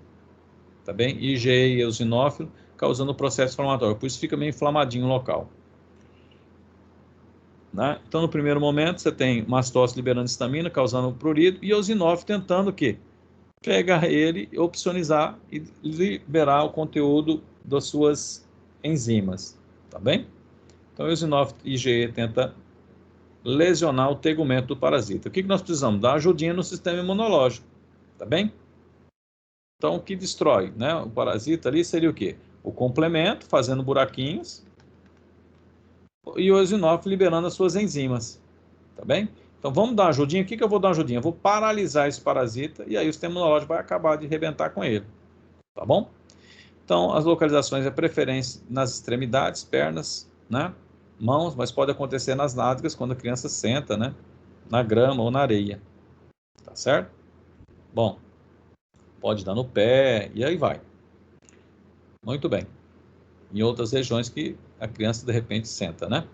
tá bem? IgE e eosinófilo, causando processo inflamatório. Por isso fica meio inflamadinho o local. Né? Então, no primeiro momento, você tem mastose liberando histamina, causando prurido, e eosinófilo tentando o quê? Pegar ele, opsonizar e liberar o conteúdo das suas enzimas, tá bem? Então, o eosinófilo IgE tenta lesionar o tegumento do parasita. O que nós precisamos? Dar ajudinha no sistema imunológico, tá bem? Então, o que destrói, né, o parasita ali seria o quê? O complemento, fazendo buraquinhos, e o eosinófilo liberando as suas enzimas, tá bem? Então, vamos dar uma ajudinha. O que eu vou dar uma ajudinha? Eu vou paralisar esse parasita, e aí o sistema imunológico vai acabar de arrebentar com ele, tá bom? Então, as localizações é preferência nas extremidades, pernas, né? Mãos, mas pode acontecer nas nádegas quando a criança senta, né? Na grama ou na areia, tá certo? Bom, pode dar no pé e aí vai. Muito bem. Em outras regiões que a criança de repente senta, né?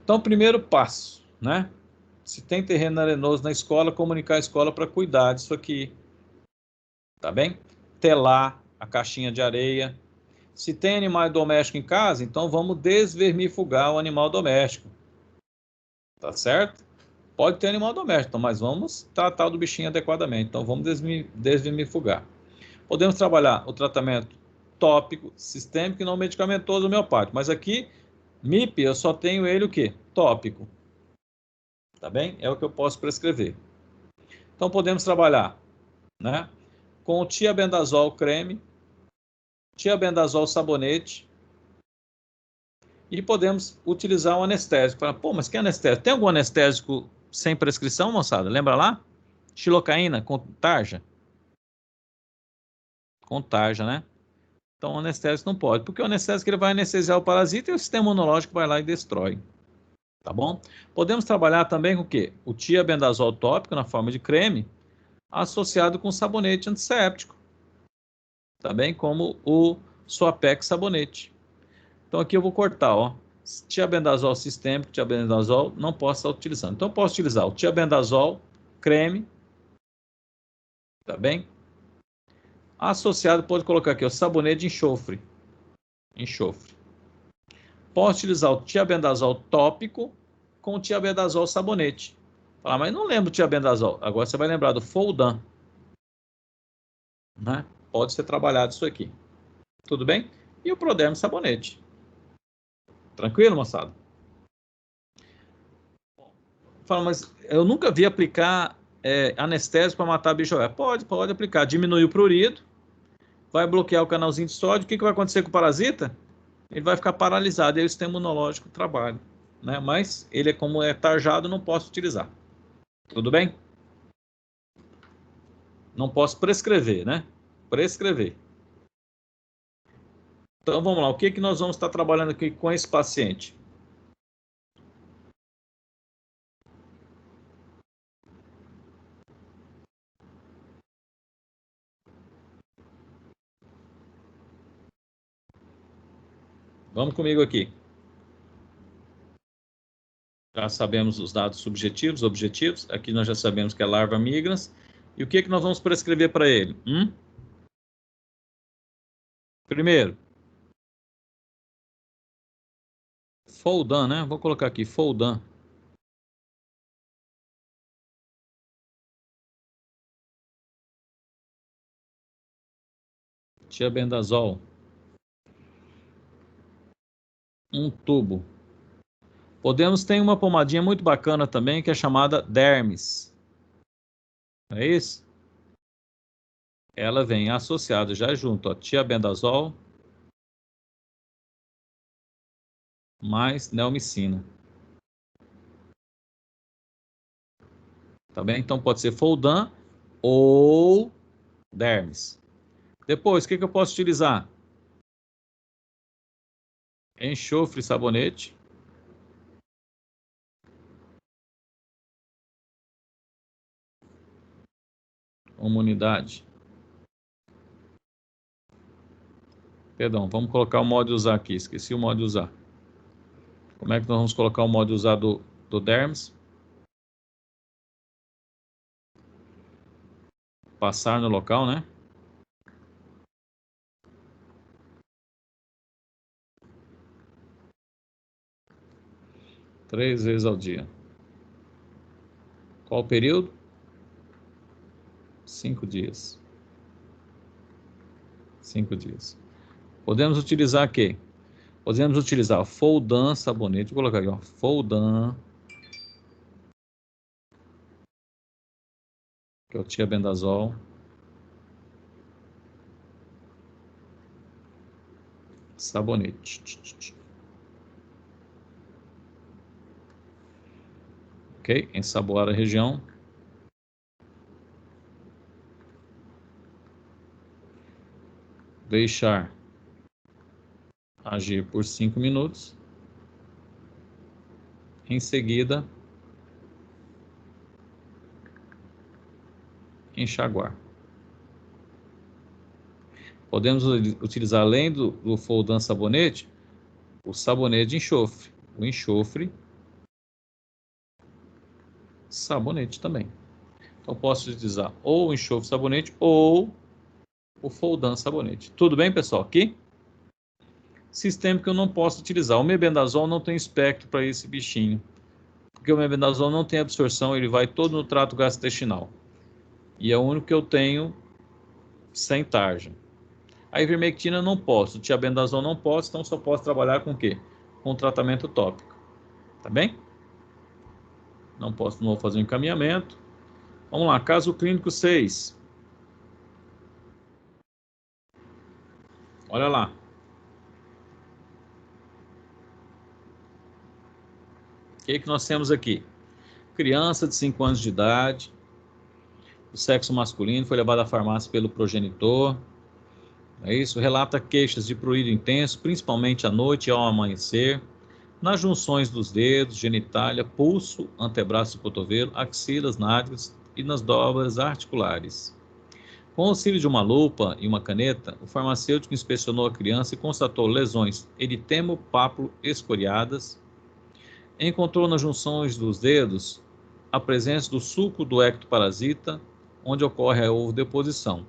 Então, primeiro passo, né? Se tem terreno arenoso na escola, comunicar a escola para cuidar disso aqui, tá bem? Telar a caixinha de areia. Se tem animal doméstico em casa, então vamos desvermifugar o animal doméstico, tá certo? Pode ter animal doméstico, mas vamos tratar do bichinho adequadamente, então vamos desvermifugar. Podemos trabalhar o tratamento tópico, sistêmico e não medicamentoso homeopático, mas aqui, MIP, eu só tenho ele o quê? Tópico, tá bem? É o que eu posso prescrever. Então podemos trabalhar, né, com o tiabendazol creme, tiabendazol sabonete, e podemos utilizar o anestésico. Pô, mas que anestésico? Tem algum anestésico sem prescrição, moçada? Lembra lá? Xilocaína com tarja? Com tarja, né? Então o anestésico não pode, porque o anestésico ele vai anestesiar o parasita e o sistema imunológico vai lá e destrói. Tá bom? Podemos trabalhar também com o quê? O tiabendazol tópico na forma de creme, associado com sabonete antisséptico, também como o Suapex sabonete. Então aqui eu vou cortar, ó, tiabendazol sistêmico, tiabendazol, não posso estar utilizando. Então eu posso utilizar o tiabendazol creme, tá bem? Associado, pode colocar aqui o sabonete de enxofre, enxofre. Posso utilizar o tiabendazol tópico com o tiabendazol sabonete. Falar, mas não lembro do tiabendazol. Agora você vai lembrar do Foldan, né? Pode ser trabalhado isso aqui. Tudo bem? E o Proderm sabonete. Tranquilo, moçada? Fala, mas eu nunca vi aplicar anestésico para matar bicho. Pode aplicar. Diminui o prurido, vai bloquear o canalzinho de sódio. O que vai acontecer com o parasita? Ele vai ficar paralisado e aí o sistema imunológico trabalha, né? Mas ele, como é tarjado, não posso utilizar. Tudo bem? Não posso prescrever, né? Prescrever. Então vamos lá. O que nós vamos estar trabalhando aqui com esse paciente? Vamos comigo aqui. Já sabemos os dados subjetivos, objetivos. Aqui nós já sabemos que é larva migrans. E o que nós vamos prescrever para ele? Primeiro, Foldan, né? Vou colocar aqui, Foldan. Tiabendazol. um tubo. Podemos ter uma pomadinha muito bacana também, que é chamada Dermis. Não é isso? Ela vem associada já junto a tiabendazol mais neomicina. Tá bem? Então pode ser Foldan ou Dermis. Depois, o que eu posso utilizar? Enxofre e sabonete. Uma unidade. Perdão, vamos colocar o modo de usar aqui. Esqueci o modo de usar. Como é que nós vamos colocar o modo de usar do Dermis? Passar no local, né? Três vezes ao dia. Qual o período? 5 dias. 5 dias. Podemos utilizar o quê? Podemos utilizar Foldan sabonete. Vou colocar aqui, ó. Foldan. Que é o tiabendazol. Sabonete. Ok? Ensaboar a região. Deixar agir por 5 minutos. Em seguida, enxaguar. Podemos utilizar, além do Foldan sabonete, o sabonete de enxofre. O enxofre, sabonete também. Então, posso utilizar ou o enxofre sabonete ou o Foldan sabonete. Tudo bem, pessoal? Aqui? Sistema que eu não posso utilizar. O mebendazol não tem espectro para esse bichinho. Porque o mebendazol não tem absorção, ele vai todo no trato gastrointestinal. E é o único que eu tenho sem tarja. A ivermectina não posso, o tiabendazol não posso, então só posso trabalhar com o quê? Com tratamento tópico. Tá bem? Não posso, não vou fazer um encaminhamento. Vamos lá, caso clínico 6. Olha lá. O que nós temos aqui? Criança de 5 anos de idade, do sexo masculino, foi levada à farmácia pelo progenitor. É isso? Relata queixas de prurido intenso, principalmente à noite e ao amanhecer, nas junções dos dedos, genitália, pulso, antebraço e cotovelo, axilas, nádegas e nas dobras articulares. Com o auxílio de uma lupa e uma caneta, o farmacêutico inspecionou a criança e constatou lesões eritemo-pápulo escoriadas. Encontrou nas junções dos dedos a presença do suco do ectoparasita, onde ocorre a ovodeposição.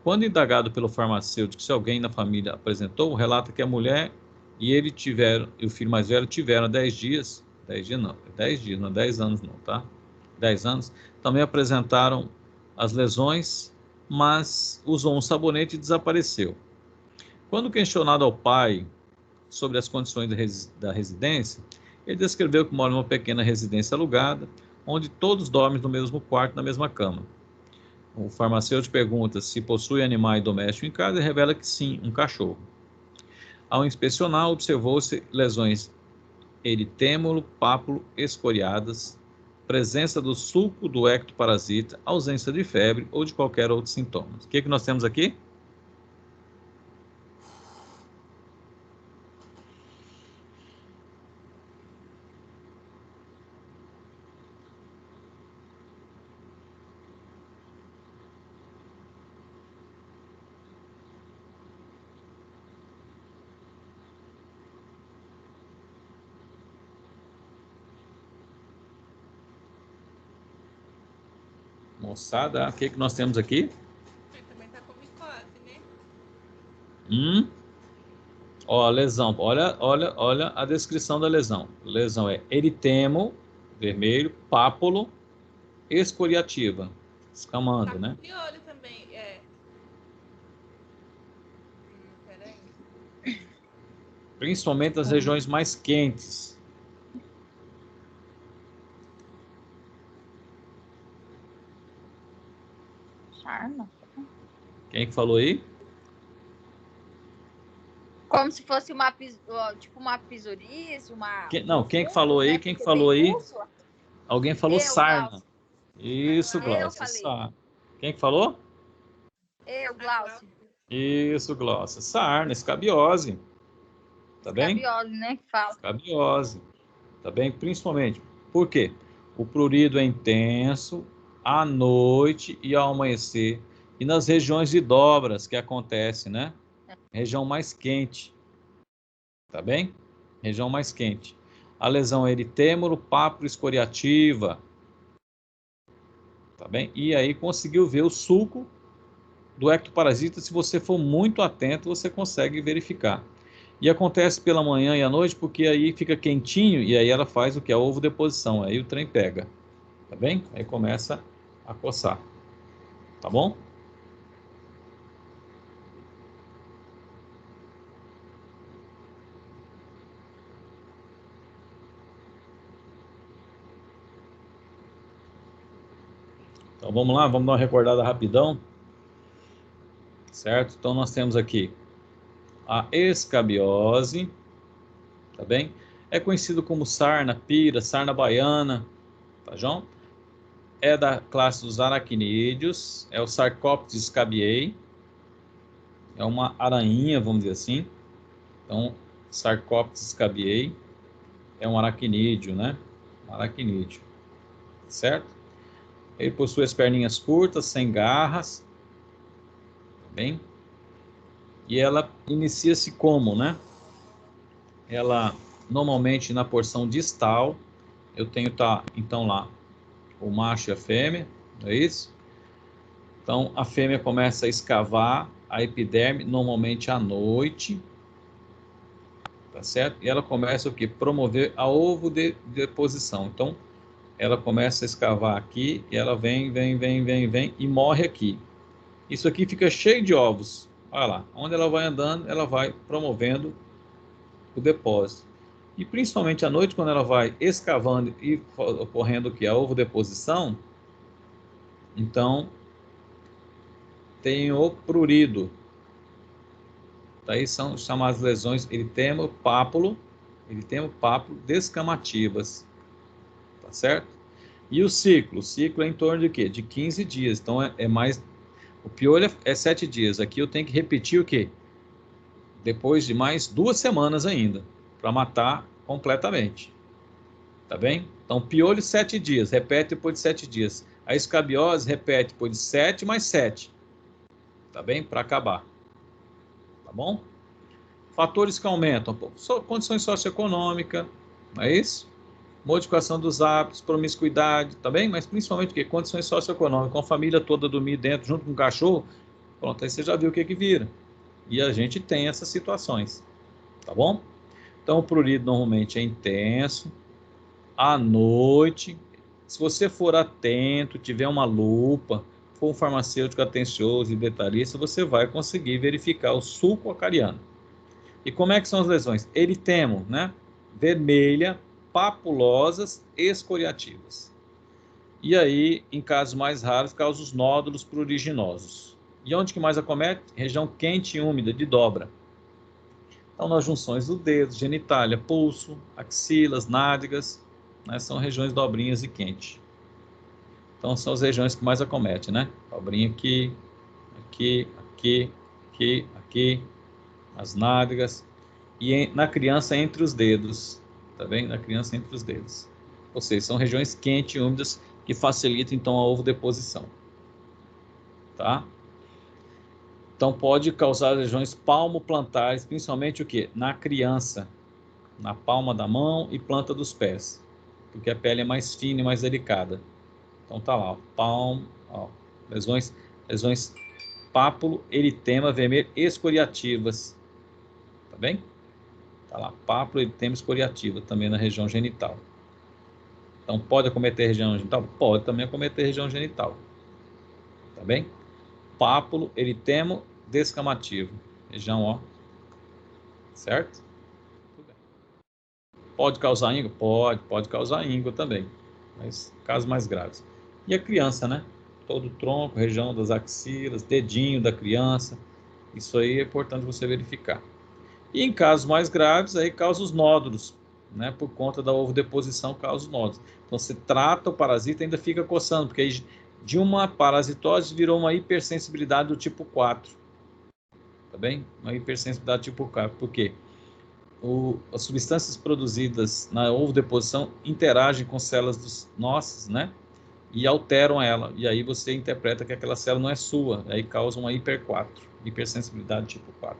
Quando indagado pelo farmacêutico se alguém na família apresentou, relata que a mulher e ele tiveram, e o filho mais velho tiveram 10 dias, 10 dias não, 10 dias, não 10 anos não, tá? 10 anos, também apresentaram as lesões, mas usou um sabonete e desapareceu. Quando questionado ao pai sobre as condições da residência, ele descreveu que mora numa pequena residência alugada, onde todos dormem no mesmo quarto, na mesma cama. O farmacêutico pergunta se possui animais domésticos em casa e revela que sim, um cachorro. Ao inspecionar, observou-se lesões eritêmulo, pápulo, escoriadas, presença do sulco do ectoparasita, ausência de febre ou de qualquer outro sintoma. O que nós temos aqui? Moçada, o que nós temos aqui? Ele também tá com micose, né? Ó, lesão. Olha a descrição da lesão. Lesão é eritemo, vermelho, pápulo, escoriativa, Tá escamando, com né? piolho também, é. Peraí. Principalmente nas regiões mais quentes. Sarna. Quem que falou aí? Como se fosse uma, tipo uma psoríase, Quem que falou aí? né? Quem que Porque falou tem aí? úrsula. Alguém falou sarna. Glaucio. Isso, Eu Glaucia. falei. Quem que falou? Glaucio. Isso, Glaucia. Sarna, escabiose. Tá bem? Escabiose, né? Que fala. Escabiose. Tá bem? Principalmente. Por quê? O prurido é intenso à noite e ao amanhecer. E nas regiões de dobras que acontece, né? Região mais quente. Tá bem? Região mais quente. A lesão é eritêmoro, pápula escoriativa. Tá bem? E aí conseguiu ver o sulco do ectoparasita. Se você for muito atento, você consegue verificar. E acontece pela manhã e à noite, porque aí fica quentinho e aí ela faz o que? A ovodeposição. Aí o trem pega. Tá bem? Aí começa a coçar. Tá bom? Então vamos lá, vamos dar uma recordada rapidão. Certo? Então nós temos aqui a escabiose. Tá bem? É conhecido como sarna, pira, sarna baiana. Tá, João? É da classe dos aracnídeos. É o Sarcoptes scabiei. É uma aranha, vamos dizer assim. Então, Sarcoptes scabiei é um aracnídeo, né? Um aracnídeo, certo? Ele possui as perninhas curtas, sem garras, tá bem? E ela inicia-se como, né? Ela, normalmente, na porção distal, eu tenho, então, lá, o macho e a fêmea, não é isso? Então, a fêmea começa a escavar a epiderme, normalmente à noite, tá certo? E ela começa o quê? Promover a ovodeposição. Então, ela começa a escavar aqui e ela vem e morre aqui. Isso aqui fica cheio de ovos. Olha lá, onde ela vai andando, ela vai promovendo o depósito. E principalmente à noite, quando ela vai escavando e ocorrendo o que? A ovodeposição, então tem o prurido. Daí são chamadas lesões eritema pápulo descamativas. Tá certo? E o ciclo? O ciclo é em torno de quê? De 15 dias. Então é mais. O piolho é 7 dias. Aqui eu tenho que repetir o quê? Depois de mais 2 semanas ainda, para matar completamente. Tá bem? Então, piolho 7 dias, repete depois de 7 dias. A escabiose repete depois de 7 mais 7. Tá bem? Para acabar. Tá bom? Fatores que aumentam. Condições socioeconômicas, não é isso? Modificação dos hábitos, promiscuidade, tá bem? Mas principalmente o quê? Condições socioeconômicas. Com a família toda dormir dentro, junto com o cachorro, pronto, aí você já viu o que vira. E a gente tem essas situações, tá bom? Então, o prurido normalmente é intenso, à noite. Se você for atento, tiver uma lupa, for um farmacêutico atencioso e detalhista, você vai conseguir verificar o sulco acariano. E como é que são as lesões? Eritemo, né? Vermelha, papulosas, escoriativas. E aí, em casos mais raros, causa os nódulos pruriginosos. E onde que mais acomete? Região quente e úmida, de dobra. Então, nas junções do dedo, genitália, pulso, axilas, nádegas, né, são regiões dobrinhas e quente. Então, são as regiões que mais acomete, né? Dobrinha aqui, aqui, aqui, aqui, aqui, as nádegas. E na criança, entre os dedos, tá bem? Na criança, entre os dedos. Ou seja, são regiões quentes e úmidas que facilitam, então, a ovodeposição. Tá? Então, pode causar lesões palmoplantares, principalmente o quê? Na criança, na palma da mão e planta dos pés, porque a pele é mais fina e mais delicada. Então, tá lá, ó, lesões pápulo, eritema, vermelho, escoriativas, tá bem? Tá lá, pápulo, eritema, escoriativa, também na região genital. Então, pode acometer região genital? Pode também acometer região genital. Tá bem? Pápulo, eritemo, descamativo. Região, ó. Certo? Pode causar íngua? Pode causar íngua também, mas casos mais graves. E a criança, né? Todo o tronco, região das axilas, dedinho da criança, isso aí é importante você verificar. E em casos mais graves, aí causa os nódulos, né? Por conta da ovodeposição, causa os nódulos. Então, você trata o parasita e ainda fica coçando, porque aí de uma parasitose virou uma hipersensibilidade do tipo 4. Tá bem? Uma hipersensibilidade tipo 4. Por quê? As substâncias produzidas na ovodeposição interagem com células dos nossos, né? E alteram ela. E aí você interpreta que aquela célula não é sua. Aí causa uma hipersensibilidade tipo 4.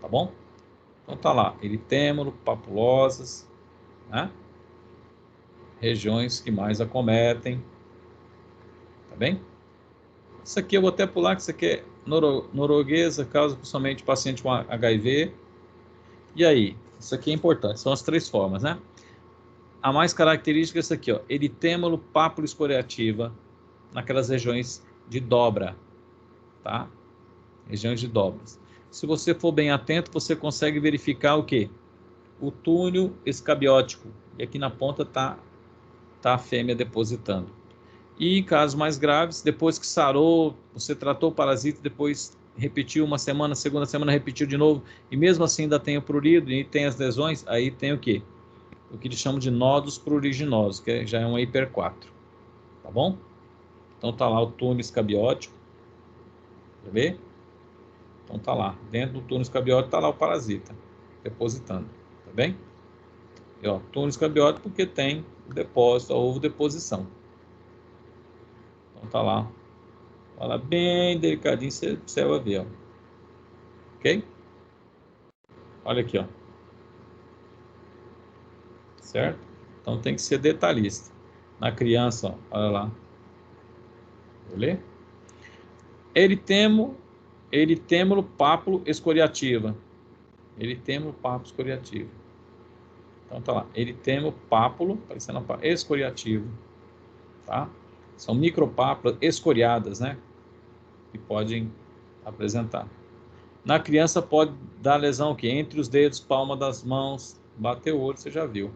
Tá bom? Então tá lá. Eritêmolo, papulosas, né? Regiões que mais acometem. Tá bem? Isso aqui eu vou até pular, que isso aqui é norueguesa, causa principalmente paciente com HIV. E aí? Isso aqui é importante. São as 3 formas, né? A mais característica é essa aqui, ó, eritêmolo pápula escoriativa, naquelas regiões de dobra, tá? Regiões de dobras. Se você for bem atento, você consegue verificar o quê? O túnel escabiótico. E aqui na ponta tá a fêmea depositando. E em casos mais graves, depois que sarou, você tratou o parasita, depois repetiu uma semana, segunda semana repetiu de novo, e mesmo assim ainda tem o prurido e tem as lesões, aí tem o quê? O que eles chamam de nódulos pruriginosos, que já é um hiper 4. Tá bom? Então tá lá o túnel escabiótico. Quer ver? Então tá lá. Dentro do túnel escabiótico tá lá o parasita depositando. Tá bem? E ó, túnel escabiótico porque tem o depósito, a ovodeposição. Então tá lá. Fala bem delicadinho, você vai ver, ó. Ok? Olha aqui, ó. Certo? Então tem que ser detalhista. Na criança, ó, olha lá. Vou ler? Eritêmolo pápulo escoriativa. Eritêmolo pápulo escoriativa. Então tá lá. Eritêmolo pápulo, parecendo uma escoriativo. Tá? São micropápulas escoriadas, né? Que podem apresentar. Na criança pode dar lesão o quê? Entre os dedos, palma das mãos, bater o olho, você já viu.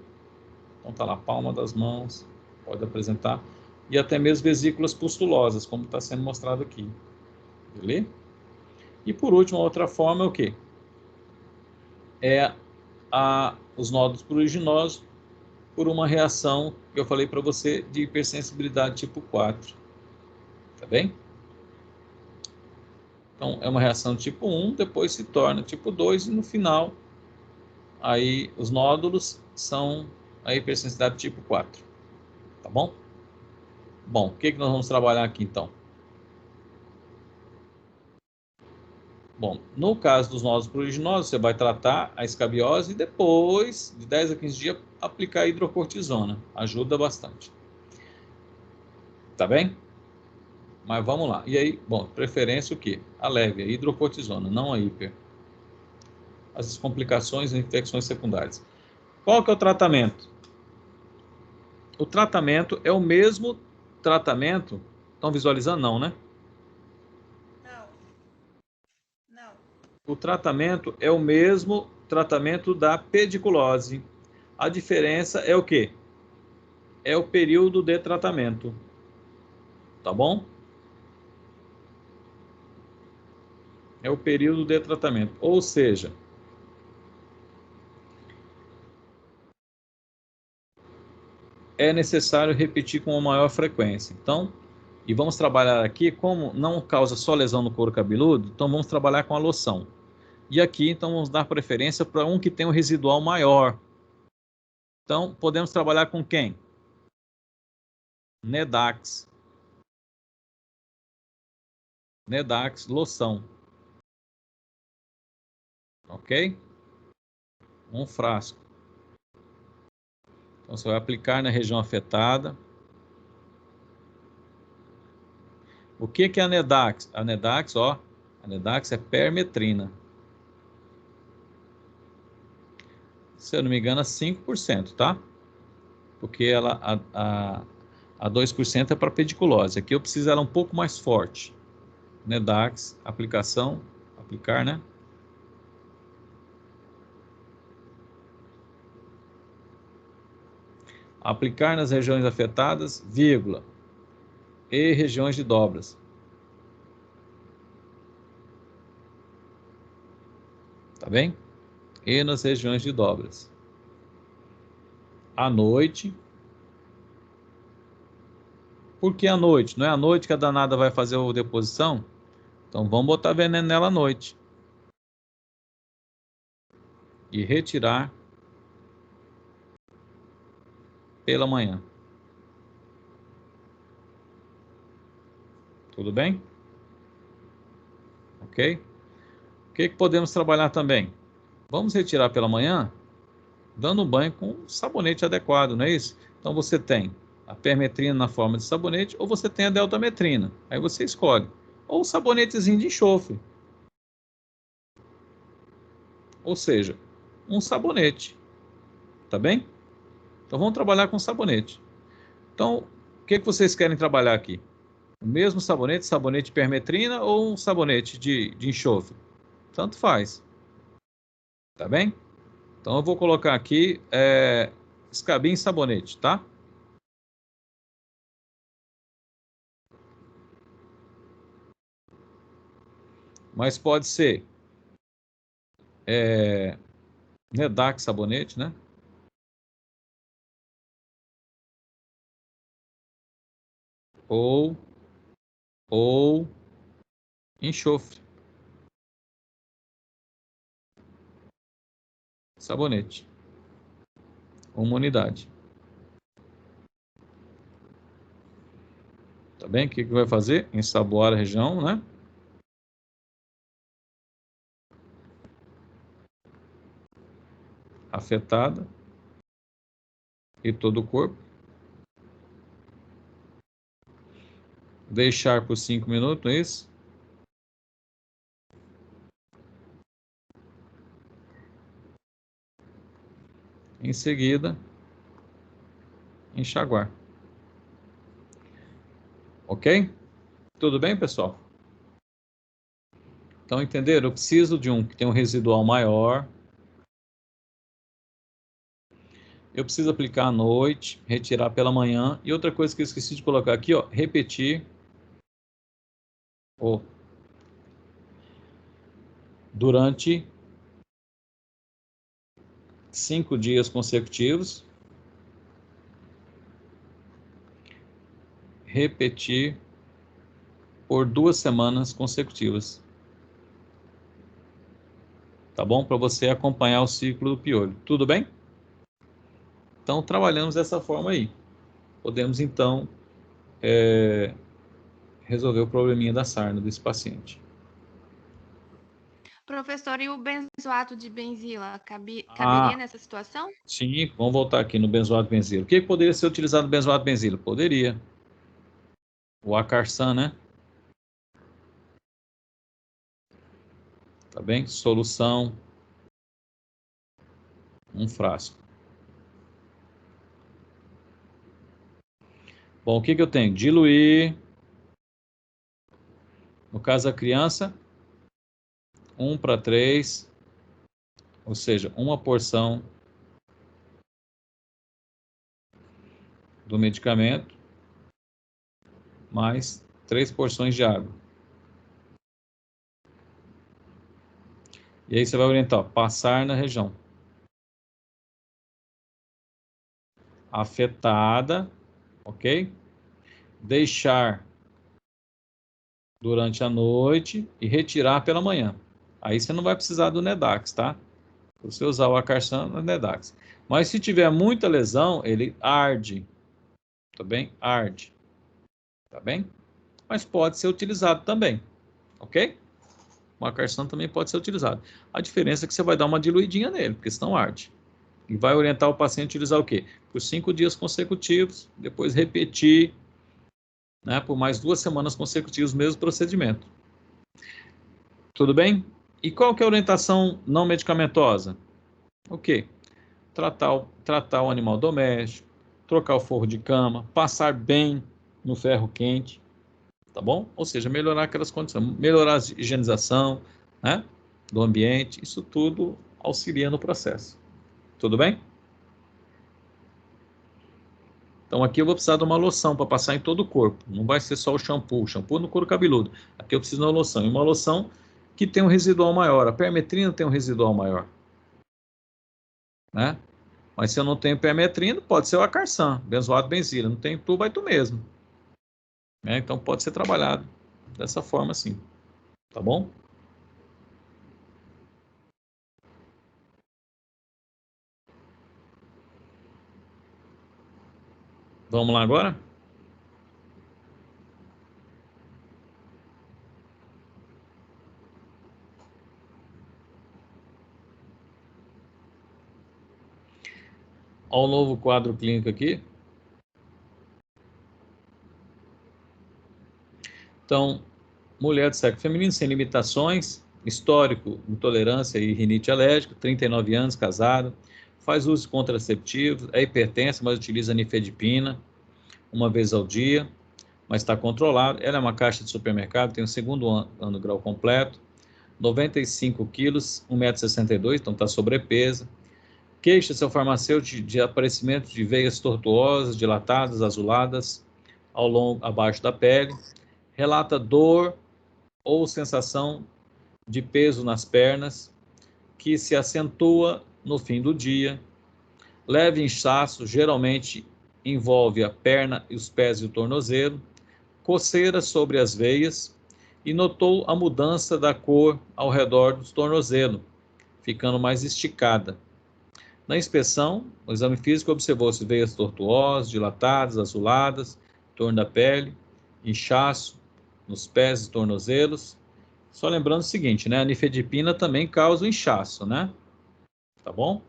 Então tá lá, palma das mãos, pode apresentar. E até mesmo vesículas pustulosas, como está sendo mostrado aqui. Beleza? E por último, a outra forma é o quê? É os nódulos pruriginosos por uma reação que eu falei para você de hipersensibilidade tipo 4. Tá bem? Então, é uma reação tipo 1, depois se torna tipo 2 e no final, aí os nódulos são a hipersensibilidade tipo 4. Tá bom? Bom, o que nós vamos trabalhar aqui então? Bom, no caso dos nódulos pruriginosos, você vai tratar a escabiose e depois, de 10 a 15 dias, aplicar a hidrocortisona. Ajuda bastante. Tá bem? Mas vamos lá. E aí, bom, preferência o quê? A leve, a hidrocortisona, não a hiper. As complicações e infecções secundárias. Qual que é o tratamento? O tratamento é o mesmo tratamento. Estão visualizando? Não, né? Não. Não. O tratamento é o mesmo tratamento da pediculose. A diferença é o quê? É o período de tratamento. Tá bom? É o período de tratamento. Ou seja, é necessário repetir com uma maior frequência. Então, e vamos trabalhar aqui, como não causa só lesão no couro cabeludo, então vamos trabalhar com a loção. E aqui, então, vamos dar preferência para um que tem um residual maior. Então, podemos trabalhar com quem? Nedax. Nedax, loção. Ok? Um frasco. Então, você vai aplicar na região afetada. O que é a Nedax? A Nedax, ó, a Nedax é permetrina. Se eu não me engano, é 5%, tá? Porque ela, a 2% é para pediculose. Aqui eu preciso ela um pouco mais forte. Nedax, aplicação, aplicar, né? Aplicar nas regiões afetadas, vírgula, e regiões de dobras. Tá bem? E nas regiões de dobras. À noite. Por que à noite? Não é à noite que a danada vai fazer a deposição? Então vamos botar veneno nela à noite. E retirar pela manhã. Tudo bem? Ok? O que podemos trabalhar também? Vamos retirar pela manhã, dando banho com sabonete adequado, não é isso? Então você tem a permetrina na forma de sabonete ou você tem a deltametrina. Aí você escolhe. Ou sabonetezinho de enxofre. Ou seja, um sabonete. Tá bem? Então vamos trabalhar com sabonete. Então, o que vocês querem trabalhar aqui? O mesmo sabonete, sabonete de permetrina ou um sabonete de enxofre? Tanto faz. Tá bem? Então eu vou colocar aqui Scabin sabonete, tá? Mas pode ser Nedac sabonete, né? Ou enxofre sabonete. Uma unidade. Tá bem? O que vai fazer? Ensaboar a região, né? Afetada. E todo o corpo. Deixar por 5 minutos, não é isso? Em seguida, enxaguar. Ok? Tudo bem, pessoal? Então, entenderam? Eu preciso de um que tem um residual maior. Eu preciso aplicar à noite, retirar pela manhã. E outra coisa que eu esqueci de colocar aqui, ó, repetir durante 5 dias consecutivos. Repetir por 2 semanas consecutivas. Tá bom? Para você acompanhar o ciclo do piolho. Tudo bem? Então, trabalhamos dessa forma aí. Podemos, então, resolver o probleminha da sarna desse paciente. Professor, e o benzoato de benzila caberia nessa situação? Sim, vamos voltar aqui no benzoato benzila. O que poderia ser utilizado no benzoato benzila? Poderia. O acarsan, né? Tá bem? Solução. Um frasco. Bom, o que eu tenho? Diluir. No caso da criança, 1:3, ou seja, uma porção do medicamento, mais 3 porções de água. E aí você vai orientar, ó, passar na região afetada, ok? Deixar durante a noite e retirar pela manhã. Aí você não vai precisar do Nedax, tá? Se você usar o Acarsan, é Nedax. Mas se tiver muita lesão, ele arde, tá bem? Arde, tá bem? Mas pode ser utilizado também, ok? O Acarsan também pode ser utilizado. A diferença é que você vai dar uma diluidinha nele, porque senão arde. E vai orientar o paciente a utilizar o quê? Por 5 dias consecutivos, depois repetir, né, por mais 2 semanas consecutivas o mesmo procedimento. Tudo bem? E qual que é a orientação não medicamentosa? O quê? Tratar o animal doméstico, trocar o forro de cama, passar bem no ferro quente, tá bom? Ou seja, melhorar aquelas condições, melhorar a higienização, né, do ambiente, isso tudo auxilia no processo. Tudo bem? Então aqui eu vou precisar de uma loção para passar em todo o corpo. Não vai ser só o shampoo no couro cabeludo. Aqui eu preciso de uma loção. E uma loção que tem um residual maior. A permetrina tem um residual maior. Né? Mas se eu não tenho permetrina, pode ser o acarsan, benzoato benzila. Não tem tu, vai tu mesmo. Né? Então pode ser trabalhado dessa forma assim. Tá bom? Vamos lá agora? Olha o novo quadro clínico aqui. Então, mulher de sexo feminino sem limitações, histórico, intolerância e rinite alérgica, 39 anos, casada, faz uso de contraceptivos, é hipertensa, mas utiliza nifedipina uma vez ao dia, mas está controlado. Ela é uma caixa de supermercado, tem o segundo ano grau completo, 95 quilos, 1,62 m, então está sobrepeso. Queixa-se ao farmacêutico de aparecimento de veias tortuosas, dilatadas, azuladas, abaixo da pele. Relata dor ou sensação de peso nas pernas, que se acentua no fim do dia. Leve inchaço, geralmente envolve a perna e os pés e o tornozelo. Coceira sobre as veias e notou a mudança da cor ao redor do tornozelo, ficando mais esticada. Na inspeção, o exame físico observou-se veias tortuosas, dilatadas, azuladas, em torno da pele, inchaço nos pés e tornozelos. Só lembrando o seguinte, né? A nifedipina também causa o inchaço, né? Tá bom?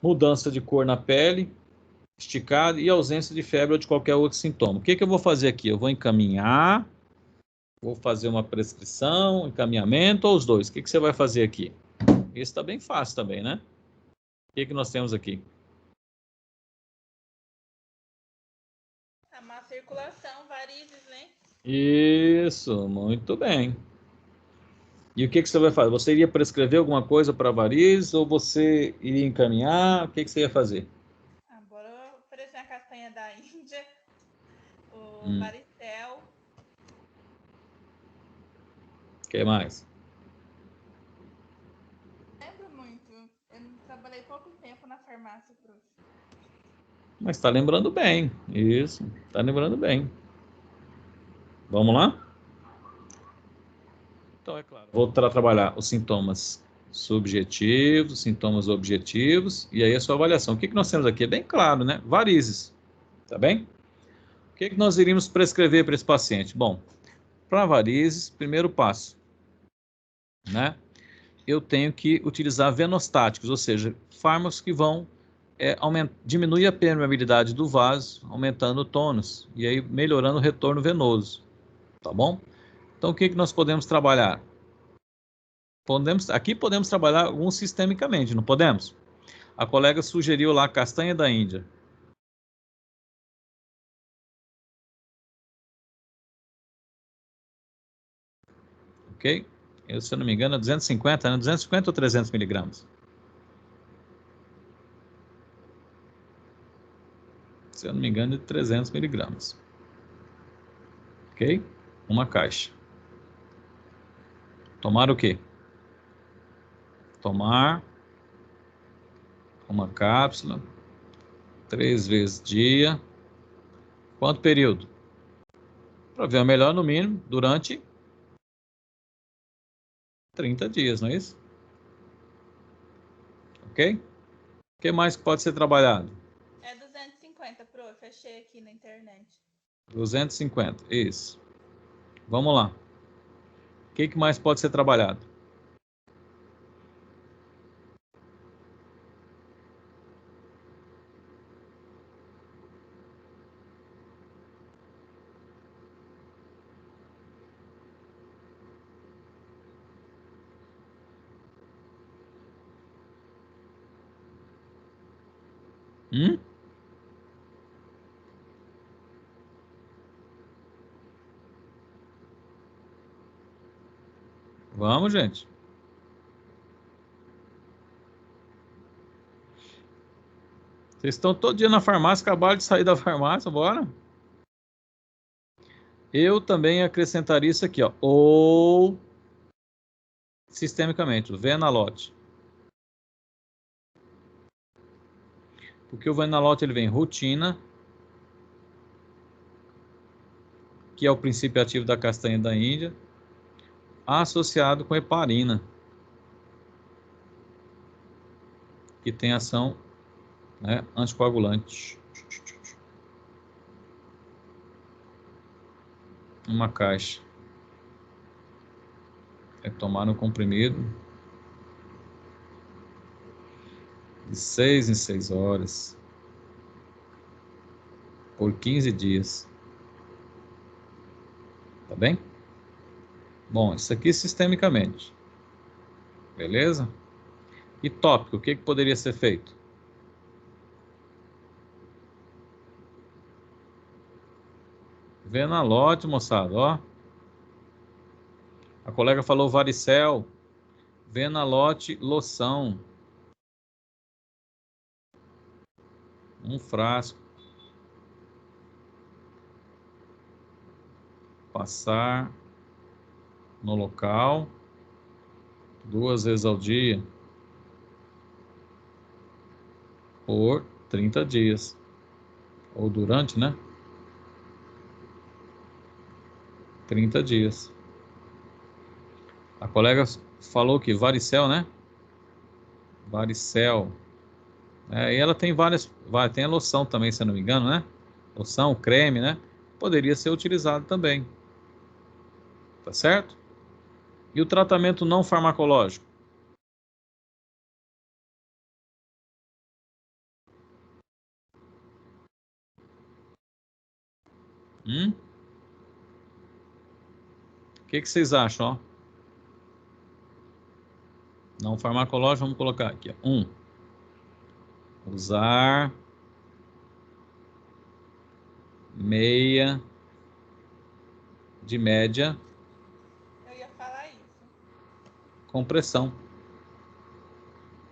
Mudança de cor na pele, esticado e ausência de febre ou de qualquer outro sintoma. O que eu vou fazer aqui? Eu vou encaminhar, vou fazer uma prescrição, encaminhamento ou os dois? O que você vai fazer aqui? Esse está bem fácil também, né? O que nós temos aqui? A má circulação, varizes, né? Isso, muito bem. E o que você vai fazer? Você iria prescrever alguma coisa para varizes ou você iria encaminhar? O que você ia fazer? Agora oferecer a castanha da Índia, o varicel. O que mais? Lembro muito. Eu trabalhei pouco tempo na farmácia, prof. Mas está lembrando bem. Isso, está lembrando bem. Vamos lá? Então, é claro. Vou trabalhar os sintomas subjetivos, sintomas objetivos, e aí a sua avaliação. O que nós temos aqui? É bem claro, né? Varizes. Tá bem? O que nós iríamos prescrever para esse paciente? Bom, para varizes, primeiro passo, né? Eu tenho que utilizar venostáticos, ou seja, fármacos que vão diminuir a permeabilidade do vaso, aumentando o tônus, e aí melhorando o retorno venoso. Tá bom? Então, o que nós podemos trabalhar? Aqui podemos trabalhar alguns sistemicamente, não podemos? A colega sugeriu lá a castanha da Índia. Ok? Eu, se eu não me engano, é 250, né? 250 ou 300 miligramas? Se eu não me engano, é 300 miligramas. Ok? Uma caixa. Tomar o quê? Tomar uma cápsula 3 vezes dia. Quanto período? Para ver a melhor, no mínimo, durante 30 dias, não é isso? Ok? O que mais pode ser trabalhado? É 250, prof. Achei aqui na internet. 250, isso. Vamos lá. O que mais pode ser trabalhado? Hum? Vamos, gente. Vocês estão todo dia na farmácia, acabaram de sair da farmácia, bora? Eu também acrescentaria isso aqui, ó. Ou sistemicamente, o Venalote. Porque o Venalote ele vem rutina, que é o princípio ativo da castanha da Índia, associado com heparina, que tem ação, né, anticoagulante. Uma caixa. É tomar no comprimido de 6 em 6 horas, por 15 dias. Tá bem? Bom, isso aqui sistemicamente. Beleza? E tópico, o que poderia ser feito? Venalote, moçada, ó. A colega falou varicel. Venalote, loção. Um frasco. Passar no local 2 vezes ao dia por 30 dias. Ou durante, né? 30 dias. A colega falou que varicel, né? Varicel. E ela tem várias, tem a loção também, se eu não me engano, né? Loção, creme, né? Poderia ser utilizado também. Tá certo? E o tratamento não farmacológico? O que vocês acham, ó? Não farmacológico, vamos colocar aqui, ó. 1. Usar meia de média Eu ia falar isso. compressão.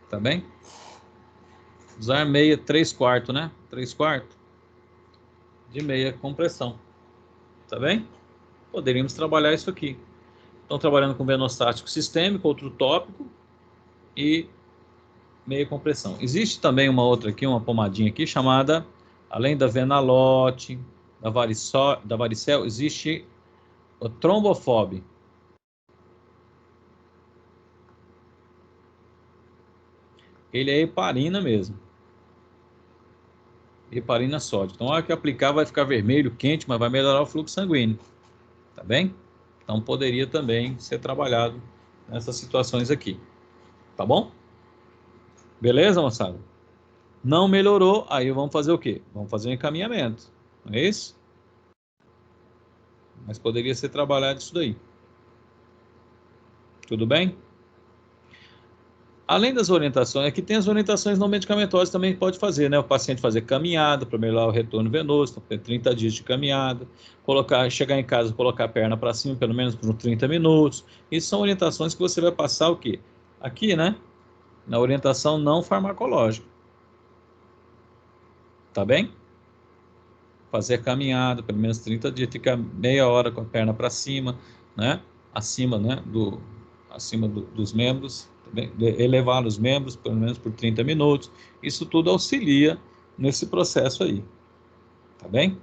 Tá bem? Usar meia 3/4, né? 3/4 de meia compressão. Tá bem? Poderíamos trabalhar isso aqui. Estão trabalhando com venostático sistêmico, outro tópico e meia compressão. Existe também uma outra aqui, uma pomadinha aqui chamada, além da Venalote, da varicel, existe o Trombofob. Ele é heparina mesmo. Heparina sódica. Então, a hora que aplicar vai ficar vermelho, quente, mas vai melhorar o fluxo sanguíneo. Tá bem? Então, poderia também ser trabalhado nessas situações aqui. Tá bom? Beleza, moçada? Não melhorou, aí vamos fazer o quê? Vamos fazer um encaminhamento. Não é isso? Mas poderia ser trabalhado isso daí. Tudo bem? Além das orientações, aqui tem as orientações não medicamentosas também pode fazer, né? O paciente fazer caminhada para melhorar o retorno venoso, então, 30 dias de caminhada, chegar em casa, colocar a perna para cima, pelo menos por uns 30 minutos. Isso são orientações que você vai passar o quê? Aqui, né? Na orientação não farmacológica. Tá bem? Fazer a caminhada, pelo menos 30 dias, ficar meia hora com a perna para cima, né? Acima, né? Acima dos membros, elevar os membros, pelo menos por 30 minutos. Isso tudo auxilia nesse processo aí. Tá bem?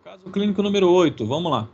Caso clínico número 8, vamos lá.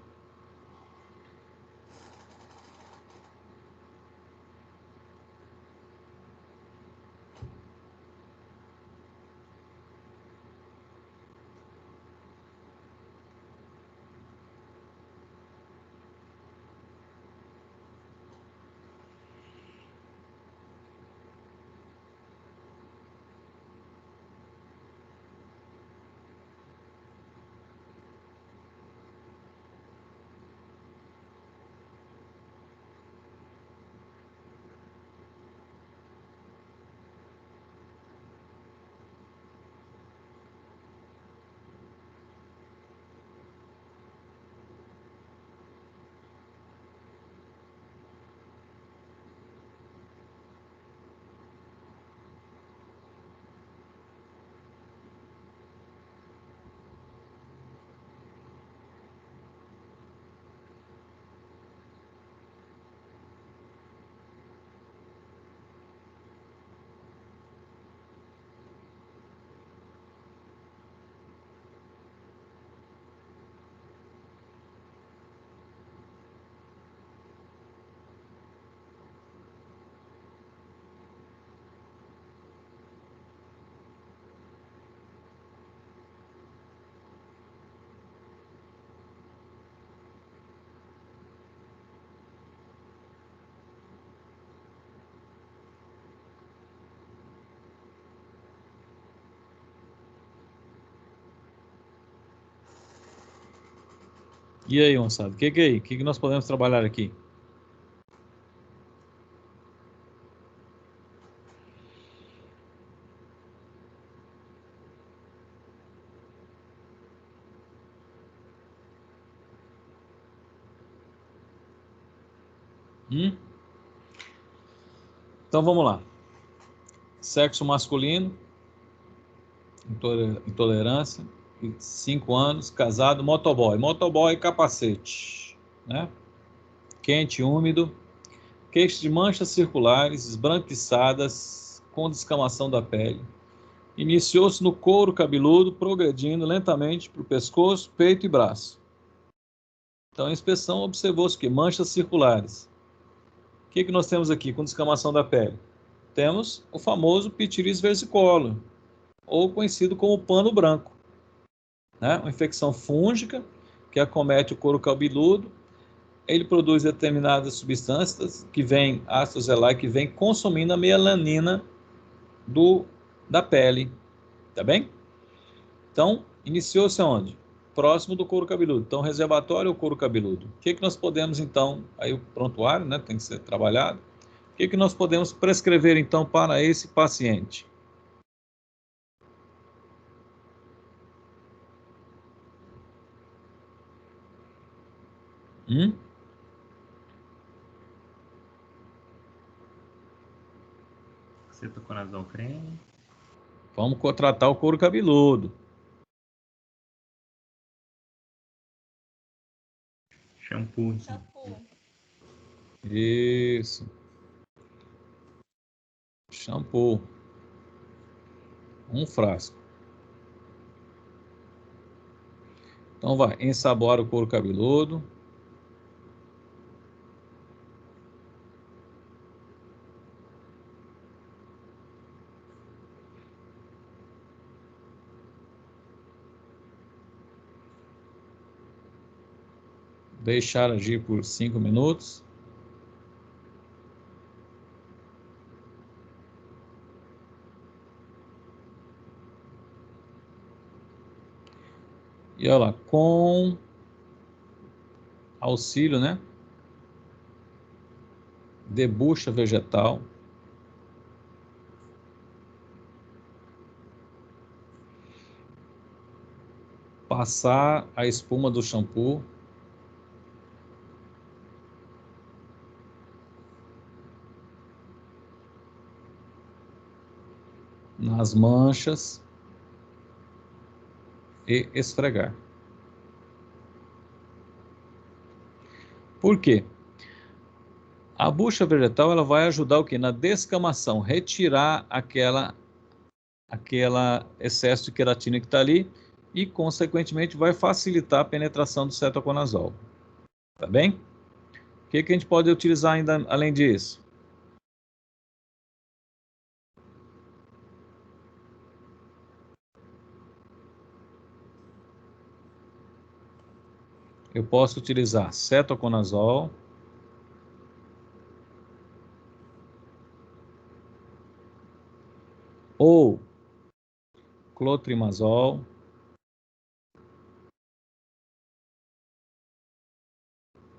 E aí, moçada, o que é aí? O que nós podemos trabalhar aqui? Então vamos lá. Sexo masculino, intolerância, 5 anos, casado, motoboy. Motoboy, capacete, né? Quente, úmido, queixo de manchas circulares, esbranquiçadas, com descamação da pele. Iniciou-se no couro cabeludo, progredindo lentamente para o pescoço, peito e braço. Então, a inspeção observou-se que manchas circulares. O que nós temos aqui com descamação da pele? Temos o famoso pitiris versicolor, ou conhecido como pano branco, né? Uma infecção fúngica que acomete o couro cabeludo. Ele produz determinadas substâncias que vêm, ácido zelar, que vem consumindo a melanina da pele, tá bem? Então, iniciou-se onde? Próximo do couro cabeludo. Então, reservatório ou couro cabeludo. O que nós podemos, então, aí o prontuário, né, tem que ser trabalhado. O que nós podemos prescrever, então, para esse paciente? Cetoconazol creme. Vamos tratar o couro cabeludo. Shampoo. Isso. Shampoo. Um frasco. Então vai, ensabora o couro cabeludo. Deixar agir por 5 minutos. E olha lá, com auxílio, né, de bucha vegetal, passar a espuma do shampoo nas manchas e esfregar. Por quê? A bucha vegetal ela vai ajudar o quê? Na descamação, retirar aquela excesso de queratina que está ali e, consequentemente, vai facilitar a penetração do cetoconazol. Tá bem? O que a gente pode utilizar ainda além disso? Eu posso utilizar cetoconazol, ou clotrimazol,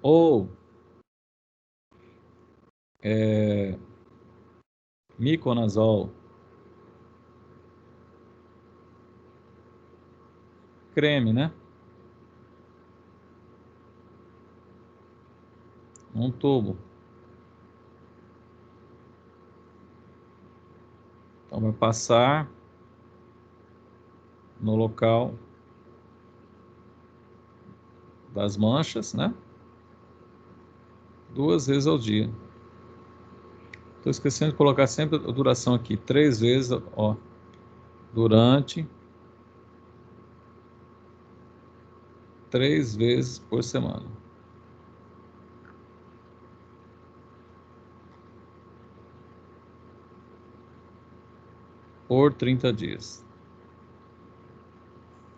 ou miconazol, creme, né? Um tubo. Então vai passar no local das manchas, né? 2 vezes ao dia. Estou esquecendo de colocar sempre a duração aqui. 3 vezes, ó, durante 3 vezes por semana. Por 30 dias.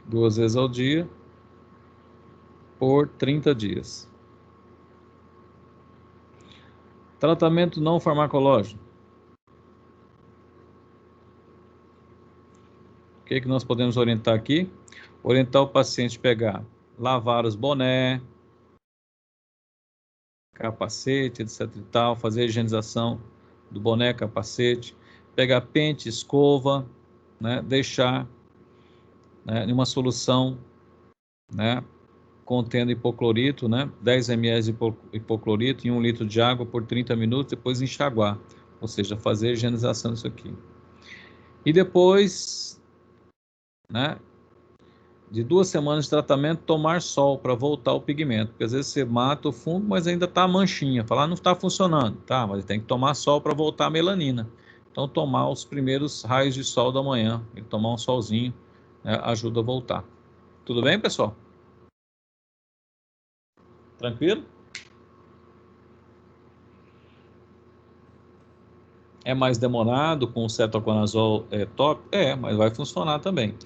2 vezes ao dia, por 30 dias. Tratamento não farmacológico. O que nós podemos orientar aqui? Orientar o paciente a pegar, lavar os boné, capacete, etc e tal, fazer a higienização do boné, capacete, pegar pente, escova, né, deixar, né, em uma solução, né, contendo hipoclorito, né, 10 ml de hipoclorito em 1 litro de água por 30 minutos, depois enxaguar, ou seja, fazer a higienização disso aqui. E depois, né, de 2 semanas de tratamento, tomar sol para voltar o pigmento, porque às vezes você mata o fungo, mas ainda está a manchinha, falar não está funcionando, tá, mas tem que tomar sol para voltar a melanina. Então tomar os primeiros raios de sol da manhã, e tomar um solzinho, né, ajuda a voltar. Tudo bem, pessoal? Tranquilo? É mais demorado com o cetoconazol top? É, mas vai funcionar também.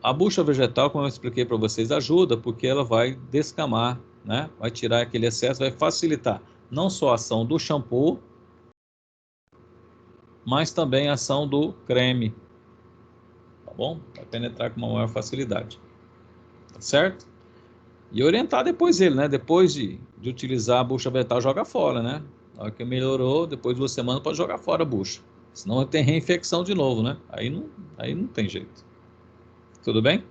A bucha vegetal, como eu expliquei para vocês, ajuda porque ela vai descamar, né? Vai tirar aquele excesso, vai facilitar não só a ação do shampoo, mas também a ação do creme, tá bom? Vai penetrar com uma maior facilidade, tá certo? E orientar depois ele, né? Depois de utilizar a bucha vegetal, joga fora, né? Na hora que melhorou, depois de 2 semanas, pode jogar fora a bucha. Senão tem reinfecção de novo, né? Aí não tem jeito. Tudo bem?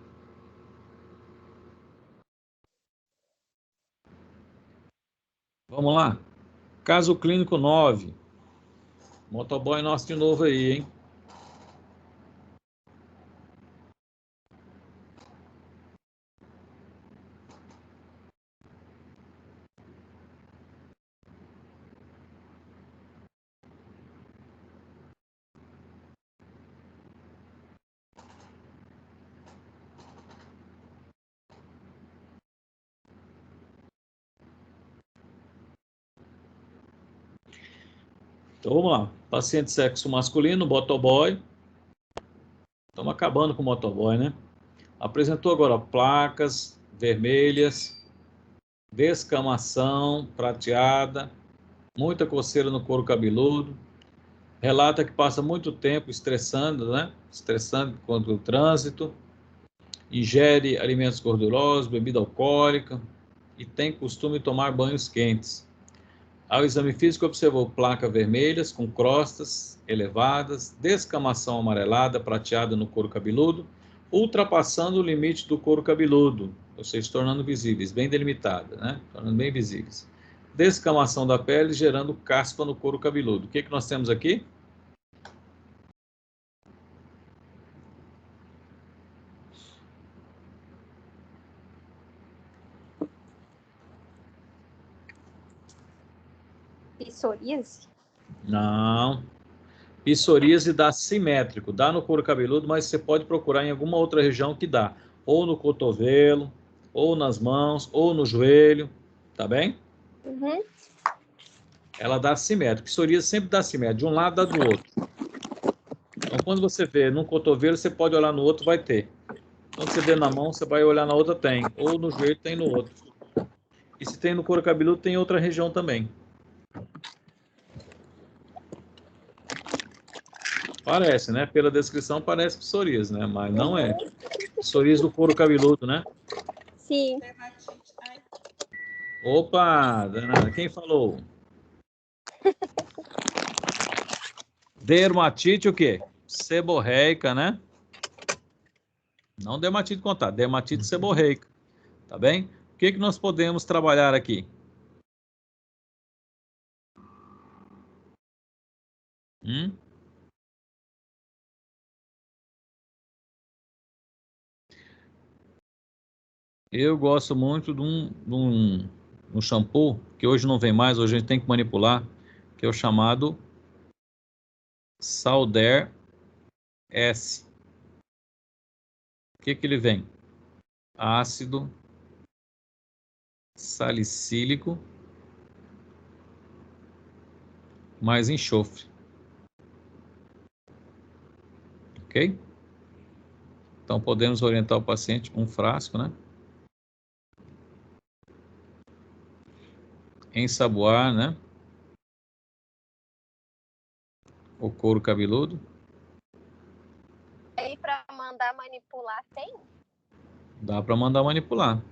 Vamos lá. Caso clínico 9. Motoboy nosso de novo aí, hein? Então vamos lá. Paciente sexo masculino, motoboy. Estamos acabando com o motoboy, né? Apresentou agora placas vermelhas, descamação prateada, muita coceira no couro cabeludo. Relata que passa muito tempo estressando, né? Estressando contra o trânsito. Ingere alimentos gordurosos, bebida alcoólica e tem costume de tomar banhos quentes. Ao exame físico, observou placas vermelhas com crostas elevadas, descamação amarelada prateada no couro cabeludo, ultrapassando o limite do couro cabeludo, ou seja, tornando visíveis, bem delimitada, né? Tornando bem visíveis. Descamação da pele, gerando caspa no couro cabeludo. O que nós temos aqui? Psoríase? Não. Psoríase dá simétrico, dá no couro cabeludo, mas você pode procurar em alguma outra região que dá, ou no cotovelo, ou nas mãos, ou no joelho, tá bem? Uhum. Ela dá simétrico. Psoríase sempre dá simétrico, de um lado dá do outro. Então, quando você vê num cotovelo, você pode olhar no outro, vai ter. Quando você vê na mão, você vai olhar na outra, tem. Ou no joelho, tem no outro. E se tem no couro cabeludo, tem em outra região também. Parece, né? Pela descrição parece psoríase, né? Mas não é. Psoríase do couro cabeludo, né? Sim. Dermatite. Ai, Opa, danada. Quem falou? Dermatite o quê? Seborreica, né? Não dermatite contato, dermatite seborreica. Tá bem? O que nós podemos trabalhar aqui? Eu gosto muito de um shampoo, que hoje não vem mais, hoje a gente tem que manipular, que é o chamado Sauder S. O que ele vem? Ácido salicílico mais enxofre. Ok? Então podemos orientar o paciente um frasco, né? Ensaboar, né? O couro cabeludo. Aí para mandar manipular tem? Dá para mandar manipular.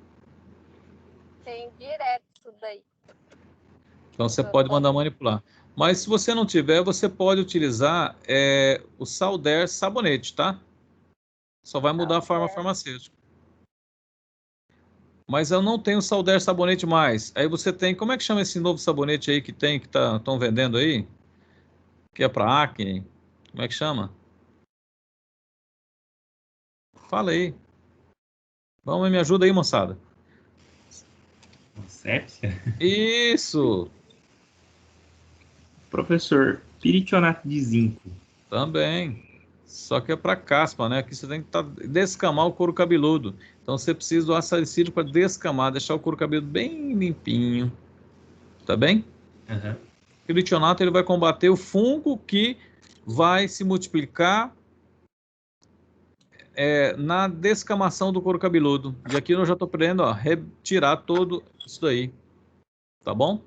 Tem direto isso daí. Então, você pode mandar manipular. Mas se você não tiver, você pode utilizar o Salder sabonete, tá? Só vai mudar a forma farmacêutica. Mas eu não tenho Salder sabonete mais. Aí você tem, como é que chama esse novo sabonete aí que tem, que estão vendendo aí? Que é para acne. Como é que chama? Fala aí. Vamos, me ajuda aí, moçada. Sépsia? Isso! Professor, piritionato de zinco. Também. Só que é para caspa, né? Aqui você tem que descamar o couro cabeludo. Então você precisa do ácido salicílico para descamar, deixar o couro cabeludo bem limpinho. Tá bem? Uhum. O piritionato ele vai combater o fungo que vai se multiplicar na descamação do couro cabeludo. E aqui eu já estou aprendendo a retirar todo isso daí. Tá bom?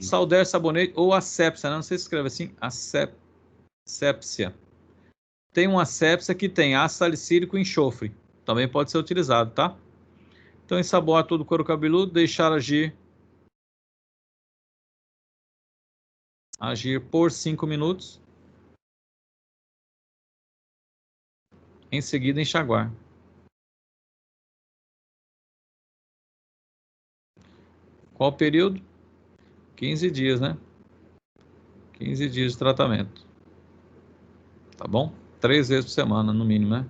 Salder sabonete ou asepsia, né? Não sei se escreve assim. Asepsia. Tem uma asepsia que tem ácido salicílico e enxofre. Também pode ser utilizado, tá? Então, ensaboar todo o couro cabeludo, deixar agir por 5 minutos. Em seguida, enxaguar. Qual o período? 15 dias, né? 15 dias de tratamento. Tá bom? 3 vezes por semana, no mínimo, né?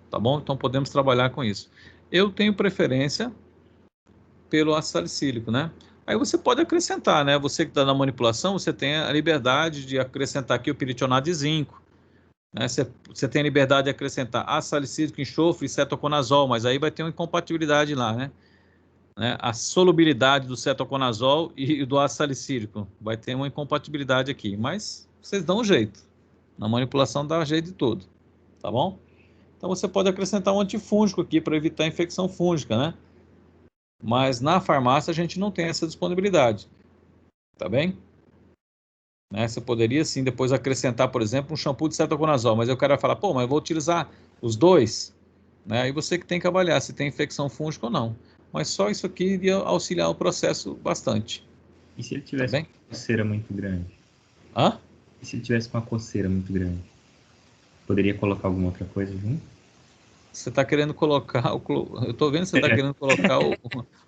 Tá bom? Então, podemos trabalhar com isso. Eu tenho preferência pelo ácido salicílico, né? Aí você pode acrescentar, né? Você que está na manipulação, você tem a liberdade de acrescentar aqui o piritionato de zinco, né? Você tem a liberdade de acrescentar ácido salicílico, enxofre e cetoconazol, mas aí vai ter uma incompatibilidade lá, né? A solubilidade do cetoconazol e do ácido salicílico vai ter uma incompatibilidade aqui, mas vocês dão um jeito. Na manipulação dá um jeito de tudo, tá bom? Então você pode acrescentar um antifúngico aqui para evitar infecção fúngica, né? Mas na farmácia a gente não tem essa disponibilidade, tá bem? Você poderia sim depois acrescentar, por exemplo, um shampoo de cetoconazol, mas eu quero falar, pô, mas eu vou utilizar os dois, né? Aí você que tem que avaliar se tem infecção fúngica ou não. Mas só isso aqui iria auxiliar o processo bastante. E se ele Tá tivesse bem? uma coceira muito grande? Hã? E se ele tivesse uma coceira muito grande? Poderia colocar alguma outra coisa junto? Você está querendo colocar eu estou vendo que você está querendo colocar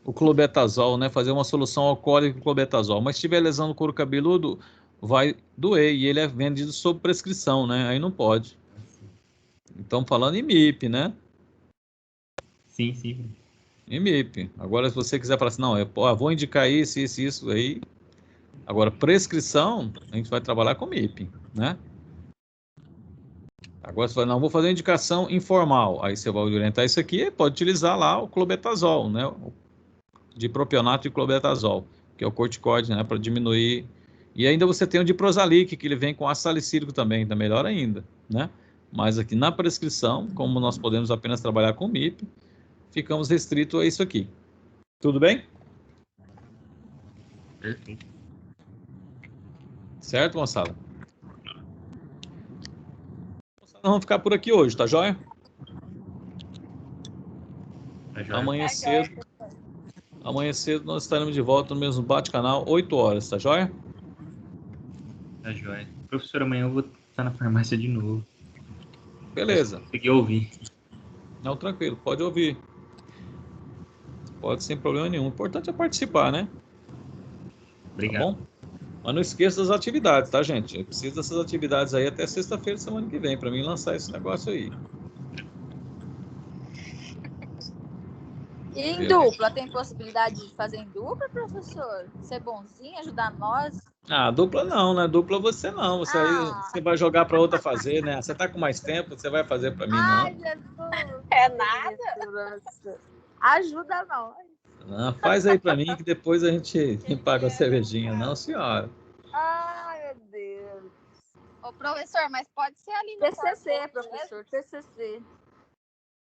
o clobetasol, né? Fazer uma solução alcoólica com clobetasol. Mas se tiver lesão no couro cabeludo, vai doer e ele é vendido sob prescrição, né? Aí não pode. Então falando em MIP, né? Sim, sim. Em MIP. Agora, se você quiser falar assim, não, eu vou indicar isso aí. Agora, prescrição, a gente vai trabalhar com MIP, né? Agora você fala, não, vou fazer indicação informal. Aí você vai orientar isso aqui, pode utilizar lá o clobetasol, né? O dipropionato de clobetasol, que é o corticoide, né? Para diminuir. E ainda você tem o diprosalic, que ele vem com ácido salicílico também, tá melhor ainda, né? Mas aqui na prescrição, como nós podemos apenas trabalhar com MIP, ficamos restritos a isso aqui. Tudo bem? Perfeito. Certo, moçada? Nós vamos ficar por aqui hoje, tá joia? Tá joia? Amanhã cedo nós estaremos de volta no mesmo bate-canal, 8 horas, tá joia? Tá joia. Professor, amanhã eu vou estar na farmácia de novo. Beleza. Consegui ouvir. Não, tranquilo, pode ouvir. Pode sem problema nenhum. O importante é participar, né? Obrigado. Tá bom? Mas não esqueça das atividades, tá, gente? Eu preciso dessas atividades aí até sexta-feira da semana que vem, para mim lançar esse negócio aí. E em dupla, tem possibilidade de fazer em dupla, professor? Ser bonzinho, ajudar nós? Ah, dupla não, né? Dupla você não. Você vai jogar para outra fazer, né? Você tá com mais tempo, você vai fazer para mim, não. Ai, Jesus! É nada? Ajuda nós. Não, faz aí para mim que depois a gente paga a cervejinha, não, senhora. Ai, meu Deus. Ô, professor, mas pode ser ali no TCC, corpo, professor, TCC.